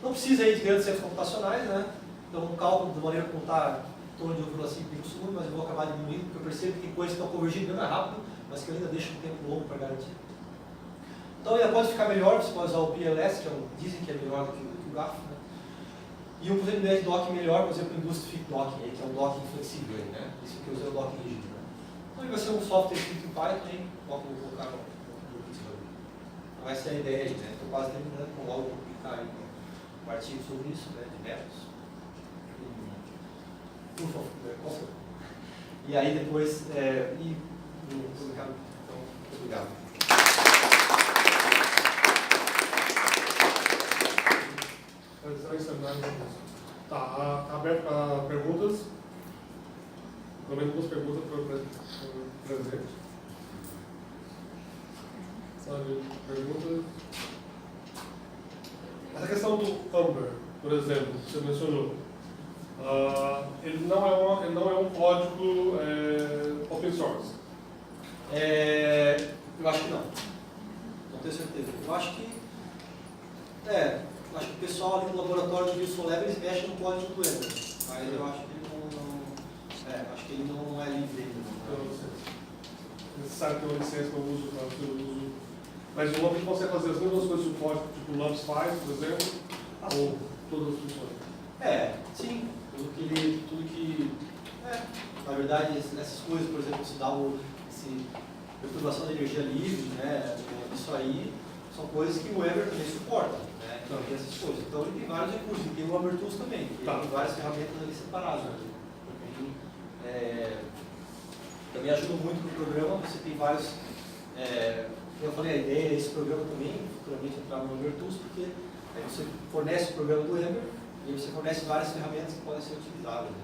não precisa aí de grandes centros computacionais, né? Então, um cálculo de maneira como está em torno de 1,5 microsegundos, mas eu vou acabar diminuindo, porque eu percebo que tem coisas que estão convergindo bem mais rápido, mas que eu ainda deixo um tempo longo para garantir. Então, ainda pode ficar melhor, você pode usar o PLS, que dizem que é melhor do que o GAF, né? E um possibilidade de docking melhor, por exemplo, o Industry Fit Docking, que é um docking flexível, né? Isso que eu usei o docking rígido. Né? Então, ele vai ser um software escrito em Python, hein? Vou colocar no GitHub. Então, essa é a ideia aí, né? Estou quase terminando, com logo vou publicar aí um artigo sobre isso, né? De métodos. Por favor, e aí depois, publicar. Então, obrigado.
Está aberto para perguntas. Pelo menos 2 perguntas para o presidente. Perguntas. Essa questão do Ember, por exemplo, que você mencionou, ele não é um código open source.
Eu acho que não. Não tenho certeza. Eu acho que o pessoal ali no laboratório de Wilson Lab, eles mexem no código do Ember. Mas eu acho que ele acho que ele não é livre ainda.
Você sabe que é uma licença que eu uso para o uso. Mas o Lump consegue fazer as mesmas coisas que o código, tipo o Lump faz, por exemplo, ou todas as funções?
Sim. Tudo que na verdade, essas coisas, por exemplo, se dá perturbação de energia livre, né? Isso aí são coisas que o Ember também suporta, né? Então, essas coisas. Então, ele tem vários recursos, ele tem o Ember Tools também, ele tem várias ferramentas ali separadas. Né? Também ajuda muito no programa, você tem vários. Eu falei, a ideia é esse programa também, futuramente entrar no Ember Tools, porque aí você fornece o programa do Ember e você fornece várias ferramentas que podem ser utilizadas. Né?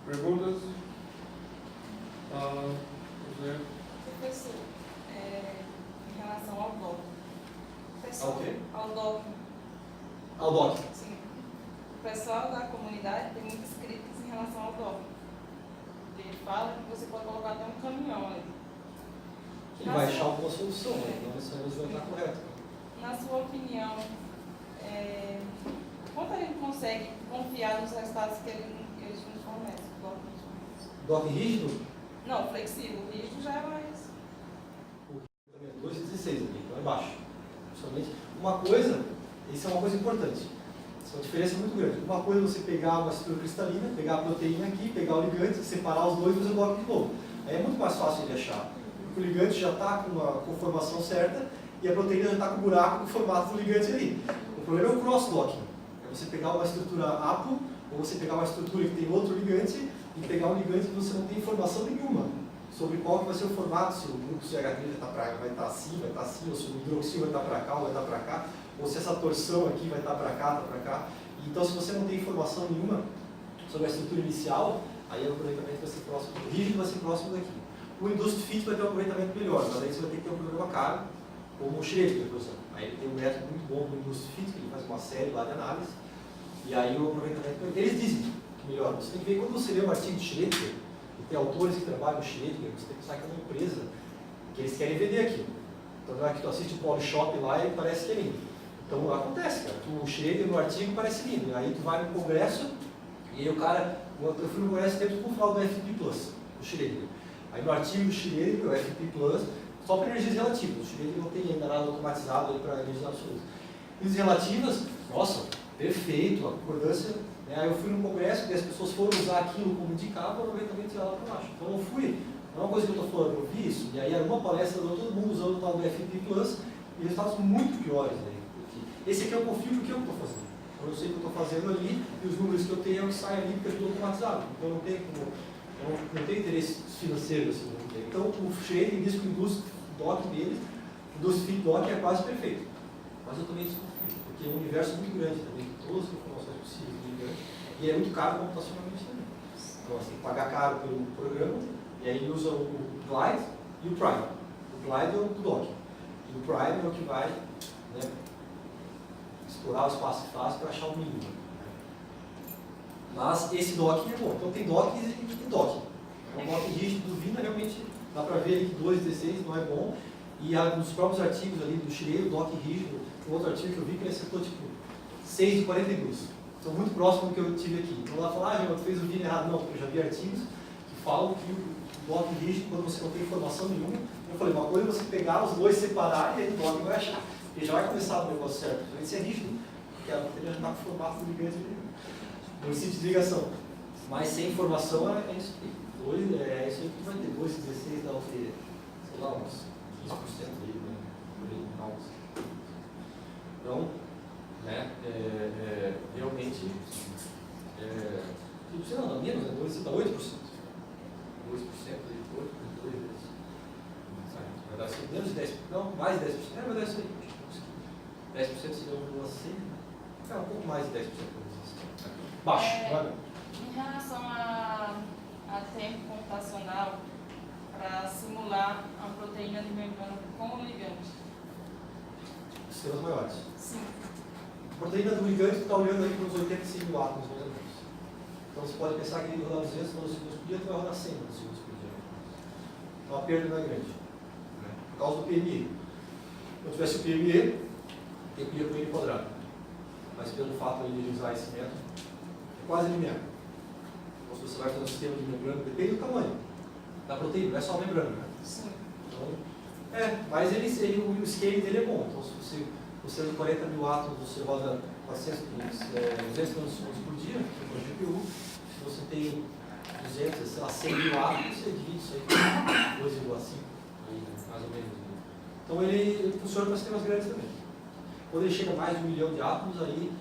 Perguntas?
Professor,
Ao quê?
Ao DOC.
Ao DOC.
Sim. O pessoal da comunidade tem muitas críticas em relação ao DOC. Ele fala que você pode colocar até um caminhão ali.
Ele vai achar alguma solução, né? Não necessariamente vai estar correto.
Na sua opinião, quanto a gente consegue confiar nos resultados que eles nos fornecem?
DOC rígido?
Não, flexível. O rígido já é mais...
O 2,16 aqui, então é baixo. Principalmente. Uma coisa, isso é uma coisa importante. Isso é uma diferença muito grande. Uma coisa é você pegar uma estrutura cristalina, pegar a proteína aqui, pegar o ligante, separar os dois e fazer o DOC de novo. Aí é muito mais fácil de achar. Porque o ligante já está com uma conformação certa e a proteína já está com o buraco do formato do ligante ali. O problema é o cross-docking. É você pegar uma estrutura APO, ou você pegar uma estrutura que tem outro ligante, e pegar um ligante que você não tem informação nenhuma sobre qual que vai ser o formato, se o grupo CH3 vai estar assim, ou se o hidroxil vai estar para cá ou vai estar para cá, ou se essa torção aqui vai estar para cá, está para cá. Então, se você não tem informação nenhuma sobre a estrutura inicial, aí o aproveitamento vai ser próximo, o rígido vai ser próximo daqui. O Industry Fit vai ter um aproveitamento melhor, mas aí você vai ter que ter um programa caro, como o Schroeder, por exemplo. Aí ele tem um método muito bom do Industry Fit, que ele faz uma série lá de análise, e aí o aproveitamento, eles dizem que melhor. Você tem que ver, quando você lê um artigo de Schroeder, e tem autores que trabalham no Schroeder, você tem que pensar que é uma empresa que eles querem vender aquilo. Então não é que tu assiste o Polishop lá e parece que é lindo. Então acontece, cara. O Schroeder no artigo parece lindo. Aí tu vai no congresso, e aí o cara, eu fui no congresso tempo por falar do FP Plus, do Schroeder. Aí no artigo do Schroeder, o FP Plus, só para energias relativas. O Schroeder não tem ainda nada automatizado para energias absolutas. Energias relativas, nossa, perfeito, a concordância. Né? Aí eu fui no congresso e as pessoas foram usar aquilo como indicava, o aproveitamento ia lá para baixo. Então eu fui, não é uma coisa que eu estou falando, eu vi isso, e aí era uma palestra, todo mundo usando o tal do FP Plus, e resultados muito piores. Né? Porque esse aqui eu confio porque eu estou fazendo. Então eu sei o que eu estou fazendo ali, e os números que eu tenho é o que sai ali, porque é tudo automatizado. Então não tem como. Não tem interesse financeiro assim, não tem. Então o Schroeder diz que o Industry Doc dele, o Industry Fit Doc é quase perfeito. Mas eu também desconfio, porque é um universo muito grande também, todas as informações possíveis muito grande, e é muito caro computacionalmente também. Então você tem que pagar caro pelo programa, e aí usa o Glide e o Prime. O Glide é o do Doc. E o Prime é o que vai, né, explorar o espaço que faz para achar o mínimo. Mas esse DOC é bom. Então tem DOC e DOC. É um DOC rígido do Vina, realmente dá para ver que 2,16 não é bom. E nos próprios artigos ali do Schroeder, o DOC rígido, o outro artigo que eu vi que ele acertou tipo 6 de 42. Então muito próximo do que eu tive aqui. Então lá falar, tu fez o Vina errado. Não, porque eu já vi artigos que falam que o DOC rígido, quando você não tem informação nenhuma, eu falei, uma coisa é você pegar os dois, separar e aí o DOC vai achar. Ele já vai começar no negócio certo. Então esse é rígido, porque a bateria já está com o formato do ligante no sítio de ligação. Mas sem informação é isso aqui. É isso aí que vai ter. 2,16 dá o quê? Sei lá, uns 15% aí, né? Então, né, realmente, sei lá, não, menos, né? 2 dá 8%. 2% aí, 8, 2 vezes. Vai dar assim, menos de 10%. Não, mais de 10%. Vai dar isso aí. 10% seria 1,5%. Um pouco mais de 10%. Baixo,
em relação a tempo computacional para simular a proteína de membrana como ligante.
Sistemas maiores.
Sim.
A proteína do ligante está olhando aí para uns 85 mil átomos, mais ou menos. Então você pode pensar que ele rodar 200 nanosegundos por dia, tu vai rodar 100 nanosegundos por dia. Então a perda não é grande. Né? Por causa do PME. Se eu tivesse o PME, eu ia com ele quadrado. Mas pelo fato de usar esse método, quase linear. Então, se você vai fazer um sistema de membrana, depende do tamanho da proteína, não é só a membrana, né?
Sim.
Então, mas o scale dele é bom. Então, se você tem 40 mil átomos, você roda 200 nanosegundos por dia, com a GPU. Se você tem 200, sei lá, 100 mil átomos, você divide isso aí por 2,5, mais ou menos. Então, ele funciona para sistemas grandes também. Quando ele chega a mais de 1 milhão de átomos, aí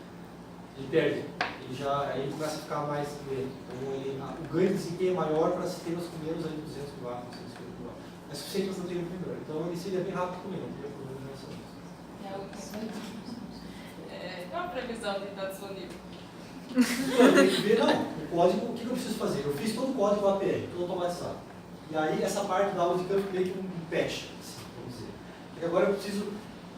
ele perde. Aí ele começa a ficar mais lento. Então o ganho de desempenho é maior para sistemas com menos de 200 mil átomos, 250 mil átomos. É suficiente, mas não tem muito membrana. Então ele seria bem rápido também, não teria problema em relação a isso.
Qual a previsão de estar disponível?
Eu tenho que ver, não. O código, o que eu preciso fazer? Eu fiz todo o código APR, todo automatizado. E aí essa parte da aula de campo meio que um patch, assim, vamos dizer. Porque agora eu preciso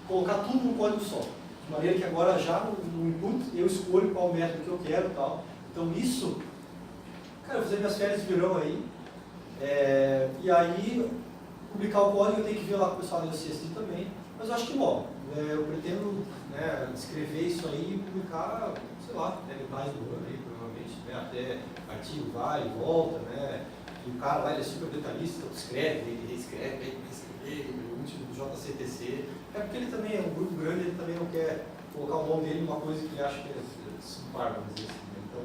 colocar tudo num código só. De maneira que agora já no input eu escolho qual método que eu quero e tal. Então isso, cara, eu vou fazer minhas férias de verão aí, e aí publicar o código eu tenho que ver lá com o pessoal da CSD também, mas eu acho que bom, eu pretendo, né, escrever isso aí e publicar, sei lá, até metade do ano aí, provavelmente, né, até artigo vai e volta, né, e o cara lá ele é super detalhista, escreve, ele reescreve, ele reescreve, o último do JCTC, é porque ele também é um grupo grande, ele também não quer colocar o nome dele em uma coisa que ele acha que é subpar, vamos dizer assim, né? Então,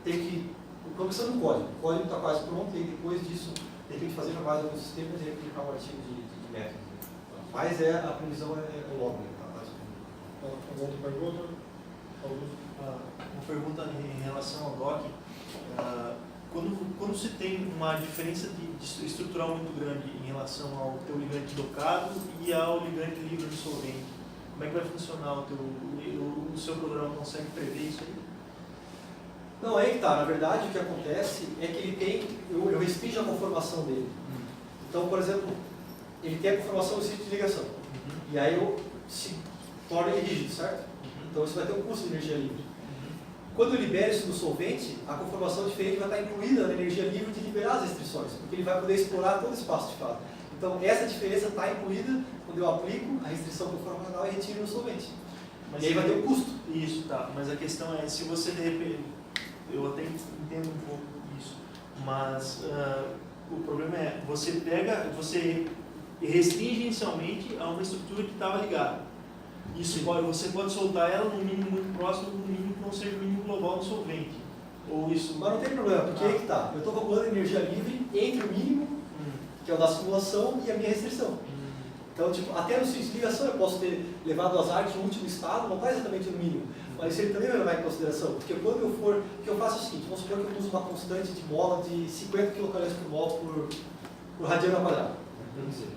tem que, estou pensando no código, o código está quase pronto, e depois disso tem que fazer mais alguns sistemas e aplicar um artigo de método. Mas a previsão é logo, né?
Alguma outra pergunta?
Uma pergunta em relação ao doc. Quando se tem uma diferença de estrutural muito grande em relação ao teu ligante docado e ao ligante livre de solvente, como é que vai funcionar o seu programa consegue prever isso aí?
Não, aí que tá. Na verdade, o que acontece é que ele tem, eu restringo a conformação dele. Então, por exemplo, ele tem a conformação do sítio de ligação. E aí eu se torna ele rígido, certo? Então isso vai ter um custo de energia livre. Quando eu libero isso no solvente, a conformação diferente vai estar incluída na energia livre de liberar as restrições, porque ele vai poder explorar todo o espaço de fase. Então essa diferença está incluída quando eu aplico a restrição conformacional e retiro no solvente.
Mas
e aí vai ter um custo.
Isso, tá. Mas a questão é, se você de repente, eu até entendo um pouco isso, mas o problema é, você restringe inicialmente a uma estrutura que estava ligada. Isso você pode soltar ela num mínimo muito próximo do mínimo que não seja o mínimo global do solvente. Ou isso...
Mas não tem problema, porque aí que tá. Eu estou calculando energia livre entre o mínimo, que é o da simulação, e a minha restrição. Então, tipo, até no sítio de ligação eu posso ter levado o azar que o último estado não está exatamente no mínimo, mas isso ele também vai levar em consideração, porque quando eu for, o que eu faço é o seguinte, vamos supor que eu uso uma constante de mola de 50 kcal por mol por radiano ao quadrado, vamos dizer.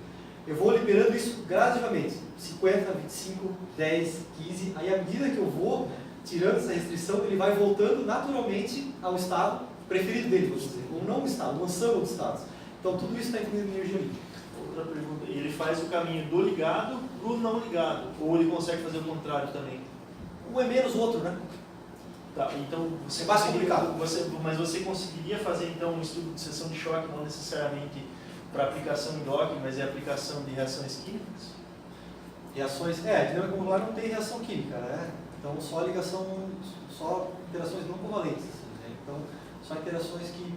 Eu vou liberando isso gradativamente, 50, 25, 10, 15, aí à medida que eu vou tirando essa restrição, ele vai voltando naturalmente ao estado preferido dele, vamos dizer, ou não um estado, um ensemble de estados. Então tudo isso está incluído em energia livre.
Outra pergunta, ele faz o caminho do ligado para o não ligado, ou ele consegue fazer o contrário também?
Um é menos o outro, né?
Tá, então você
é mais complicado.
Mas você conseguiria fazer então um estudo de seção de choque, não necessariamente para aplicação em dock, mas é aplicação de reações químicas?
Reações, dinâmica modular não tem reação química, né? Então só ligação, só interações não covalentes, assim, né? Então só interações que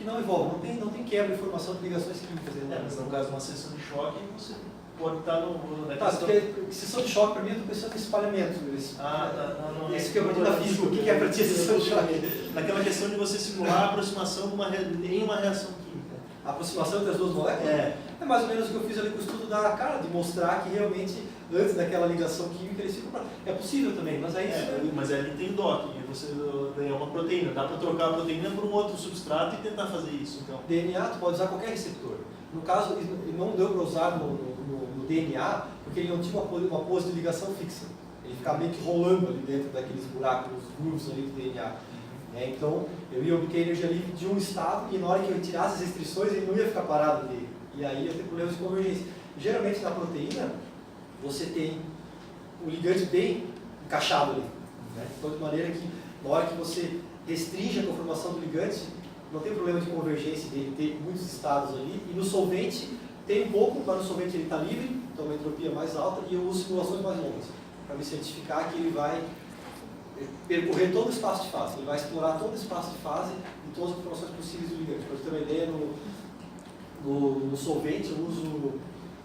não envolvem, não tem quebra de informação de ligações químicas.
Mas no caso de uma seção de choque, você pode estar na
questão... porque seção de choque para mim eu estou pensando em espalhamento. Isso que é muito da física, o que é para ti a seção de choque?
Naquela questão de você simular a aproximação em uma reação química.
A aproximação entre as duas moléculas? É mais ou menos o que eu fiz ali com o estudo da cara, de mostrar que realmente antes daquela ligação química eles ficam... É possível também, mas aí...
Mas ali tem DOC, é uma proteína, dá para trocar a proteína por um outro substrato e tentar fazer isso, então.
DNA, tu pode usar qualquer receptor. No caso, ele não deu para usar no DNA, porque ele não tinha uma pose de ligação fixa. Ele ficava meio que rolando ali dentro daqueles buracos, grooves ali do DNA. Então, eu ia obter energia livre de um estado e na hora que eu retirasse as restrições, ele não ia ficar parado ali. E aí ia ter problemas de convergência. Geralmente, na proteína, você tem o ligante bem encaixado ali. Né? Então, de maneira que, na hora que você restringe a conformação do ligante, não tem problema de convergência dele ter muitos estados ali. E no solvente, tem um pouco, mas no solvente ele está livre, então uma entropia mais alta, e eu uso simulações mais longas, para me certificar que ele vai percorrer todo o espaço de fase, ele vai explorar todo o espaço de fase e todas as informações possíveis do ligante. Para você ter uma ideia, no solvente eu uso,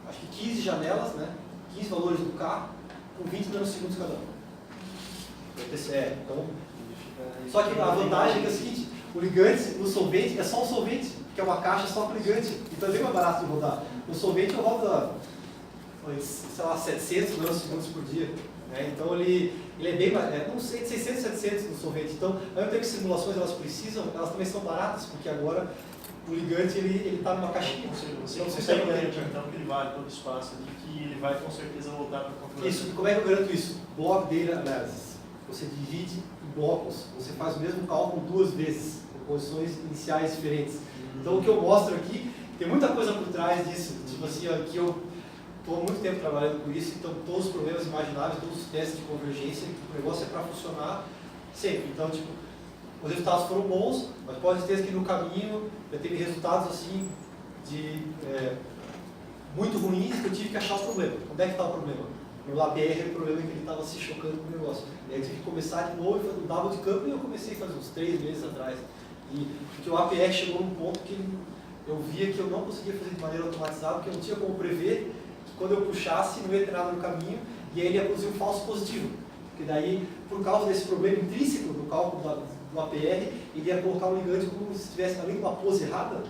acho que 15 janelas, né? 15 valores do K, com 20 nanosegundos cada um. Então, só que a vantagem é que é a seguinte, o ligante no solvente é só um solvente, que é uma caixa só com ligante, então é bem mais barato de rodar. No solvente eu rodo, sei lá, 700 nanosegundos por dia. Então ele é bem mais, não sei, de 600, 700 no solvente. Então, ao mesmo tempo que simulações elas precisam, elas também são baratas, porque agora o ligante ele está numa caixinha.
Você consegue garantir então que ele vale todo o espaço ali, que ele vai com certeza voltar para a configuração.
Isso, e como é que eu garanto isso? Block Data Analysis. Você divide em blocos, você faz o mesmo cálculo 2 vezes, com posições iniciais diferentes. Então o que eu mostro aqui, tem muita coisa por trás disso, tipo assim, ó, que eu estou há muito tempo trabalhando com isso, então todos os problemas imagináveis, todos os testes de convergência, o negócio é para funcionar sempre. Então, tipo, os resultados foram bons, mas pode ter certeza que no caminho eu teve resultados assim de muito ruins que eu tive que achar o problema. Onde é que está o problema? No APR, o problema é que ele estava se chocando com o negócio. E aí eu tive que começar de novo, eu dava de campo e eu comecei faz uns 3 meses atrás. E porque o APR chegou num ponto que eu via que eu não conseguia fazer de maneira automatizada, porque eu não tinha como prever que quando eu puxasse não ia ter nada no caminho e aí ele ia produzir um falso positivo. Porque daí, por causa desse problema intrínseco do cálculo do APR, ele ia colocar um ligante como se estivesse além de uma pose errada,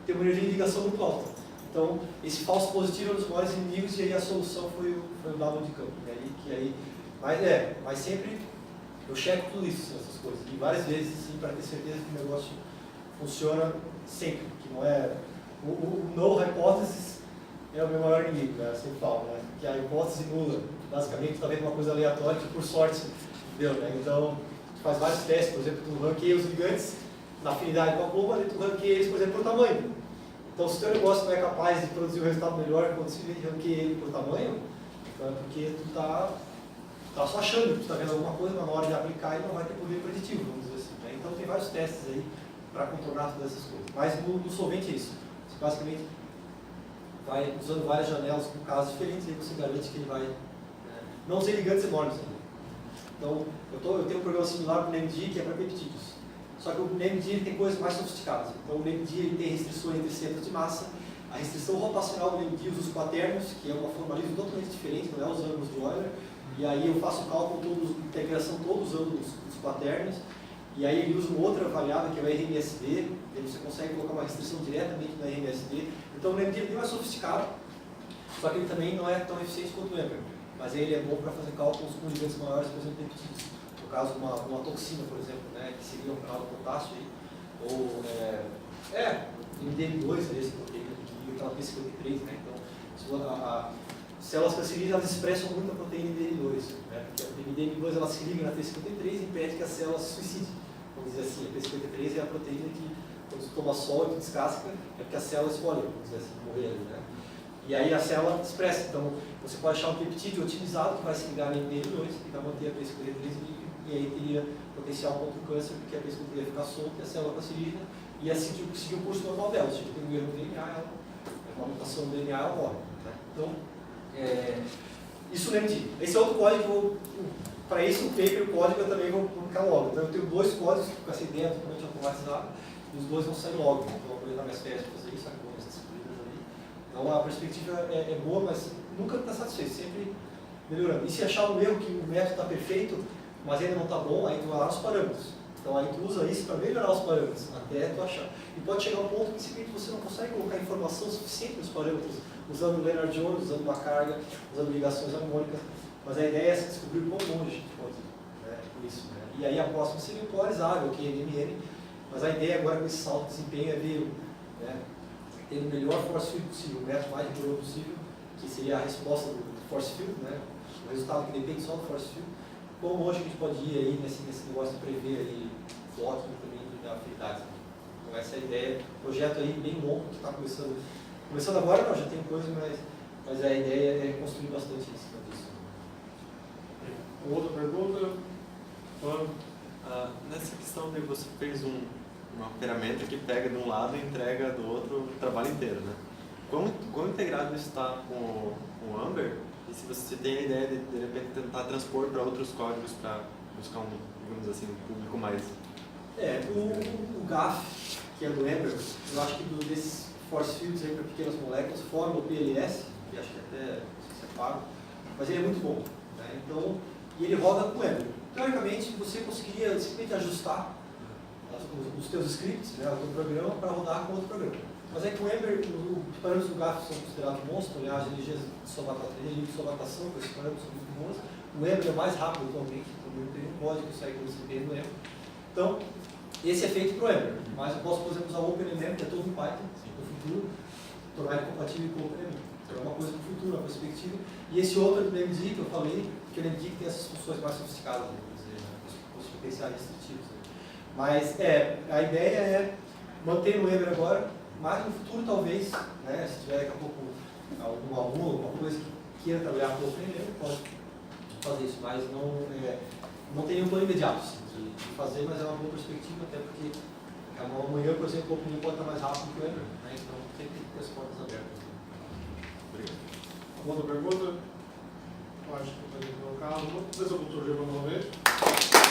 ter uma energia de ligação muito alta. Então, esse falso positivo é um dos maiores inimigos e aí a solução foi o W de campo. Mas sempre eu checo tudo isso, essas coisas. E várias vezes, sim, para ter certeza que o negócio funciona sempre. Que não é... O null hypothesis é o meu maior inimigo, né? Eu sempre falo, né? Que a hipótese nula, basicamente, está vendo uma coisa aleatória que, por sorte, deu, né? Então, tu faz vários testes, por exemplo, tu ranqueia os ligantes na afinidade com a pluma, e tu ranqueia eles, por exemplo, por tamanho. Então, se o teu negócio não é capaz de produzir um resultado melhor quando se ranqueia ele por tamanho, então é porque tu tá só achando que tu está vendo alguma coisa, mas na hora de aplicar ele não vai ter poder preditivo, vamos dizer assim. Né? Então, tem vários testes aí para contornar todas essas coisas. Mas no solvente é isso. Você basicamente vai usando várias janelas com casos diferentes e aí você garante que ele vai... Não usei ligantes enormes ainda. Então, eu tenho um programa similar para o NMD que é para peptídeos. Só que o NMD tem coisas mais sofisticadas. Então, o NMD ele tem restrições entre centros de massa. A restrição rotacional do NMD usa os quaternos, que é uma formalismo totalmente diferente, não é os ângulos de Euler. E aí eu faço o cálculo, integração todos usando os quaternos. E aí ele usa uma outra variável que é o RMSD, e aí você consegue colocar uma restrição diretamente no RMSD. Então o NMD é bem mais sofisticado, só que ele também não é tão eficiente quanto o Ember. Mas ele é bom para fazer cálculos com ligantes maiores, por exemplo, peptídeos. No caso, uma toxina, por exemplo, né, que seria um canal de potássio, ou MDM2, esse proteína, e aquela P53, né? Então, células cancerígenas elas expressam muito a proteína MDM2, né? Porque a MDM2 ela se liga na P53 e impede que a célula se suicide. Vamos dizer assim, a P53 é a proteína que, quando você toma sol e tu descasca, é porque a célula escolhe, vamos dizer assim, morrer ali, né? E aí a célula expressa. Então, você pode achar um peptídeo otimizado que vai se ligar na MDM2 e vai manter a P53 e aí teria potencial contra o câncer, porque a P53 ia ficar solta e a célula cancerígena ia seguir o curso normal dela. Se tem um erro no DNA, uma mutação no DNA, ela morre. Né? Então, isso NMD. Esse é outro código, para esse o paper, o código eu também vou publicar logo. Então eu tenho 2 códigos com essa ideia totalmente automatizada, e os 2 vão sair logo. Então eu vou aproveitar minhas férias para fazer isso, agora essas disciplinas ali. Então a perspectiva é boa, mas nunca está satisfeito, sempre melhorando. E se achar um erro que o método está perfeito, mas ainda não está bom, aí tu vai lá nos parâmetros. Então aí tu usa isso para melhorar os parâmetros, até tu achar. E pode chegar a um ponto que simplesmente você não consegue colocar informação suficiente nos parâmetros, usando o Lennard Jones, usando uma carga, usando ligações harmônicas. Mas a ideia é se descobrir o quão longe a gente pode ir, né, com isso. Né? E aí a próxima seria o polarizável, que é NMN. Mas a ideia agora com esse salto de desempenho é ver, né, ter o melhor force field possível, o método mais rigoroso possível, que seria a resposta do force field, né, o resultado que depende só do force field. Quão longe a gente pode ir aí nesse negócio de prever aí flocking também da afinidade. Então essa é a ideia, projeto aí bem longo que está começando agora, não, já tem coisa, mas a ideia é construir bastante em cima disso.
Outra pergunta?
Nessa questão de você fez uma ferramenta que pega de um lado e entrega do outro o trabalho inteiro, né? Quão integrado isso está com o Amber? E se você tem a ideia de repente tentar transpor para outros códigos para buscar digamos assim, um público mais...
O GAF, que é do Amber, eu acho que desses force fields aí para pequenas moléculas, forma o PLS, que acho que até se separa, mas ele é muito bom. Né? Então, e ele roda com o Amber. Teoricamente, você conseguiria simplesmente ajustar os teus scripts, né, o teu programa, para rodar com outro programa. Mas é que o Amber, os parâmetros do GAF são considerados monstros, aliás, as energias de solvatação, com esses parâmetros são muito bons. O Amber é mais rápido atualmente, então tem um código que sai com esse CP do Amber. Então, esse é feito para o Amber, mas eu posso, por exemplo, usar o OpenMM, que é todo em Python, no futuro, tornar ele compatível com o OpenMM. Então é uma coisa para o futuro, uma perspectiva. E esse outro do NMD que eu falei, que o NMD tem essas funções mais sofisticadas, vamos dizer, né, os potenciais restritivos. Né. Mas a ideia é manter no Amber agora, mas no futuro talvez, né, se tiver daqui a pouco alguma coisa que queira trabalhar com o Open, pode fazer isso, mas não tem nenhum plano imediato assim, de fazer, mas é uma boa perspectiva, até porque amanhã, por exemplo, o Open pode estar mais rápido que o Ember, né? Então sempre tem que ter as portas abertas.
Obrigado.
Alguma outra pergunta? Eu acho que eu vou colocar. Vamos ver se eu vou surgir mais uma vez.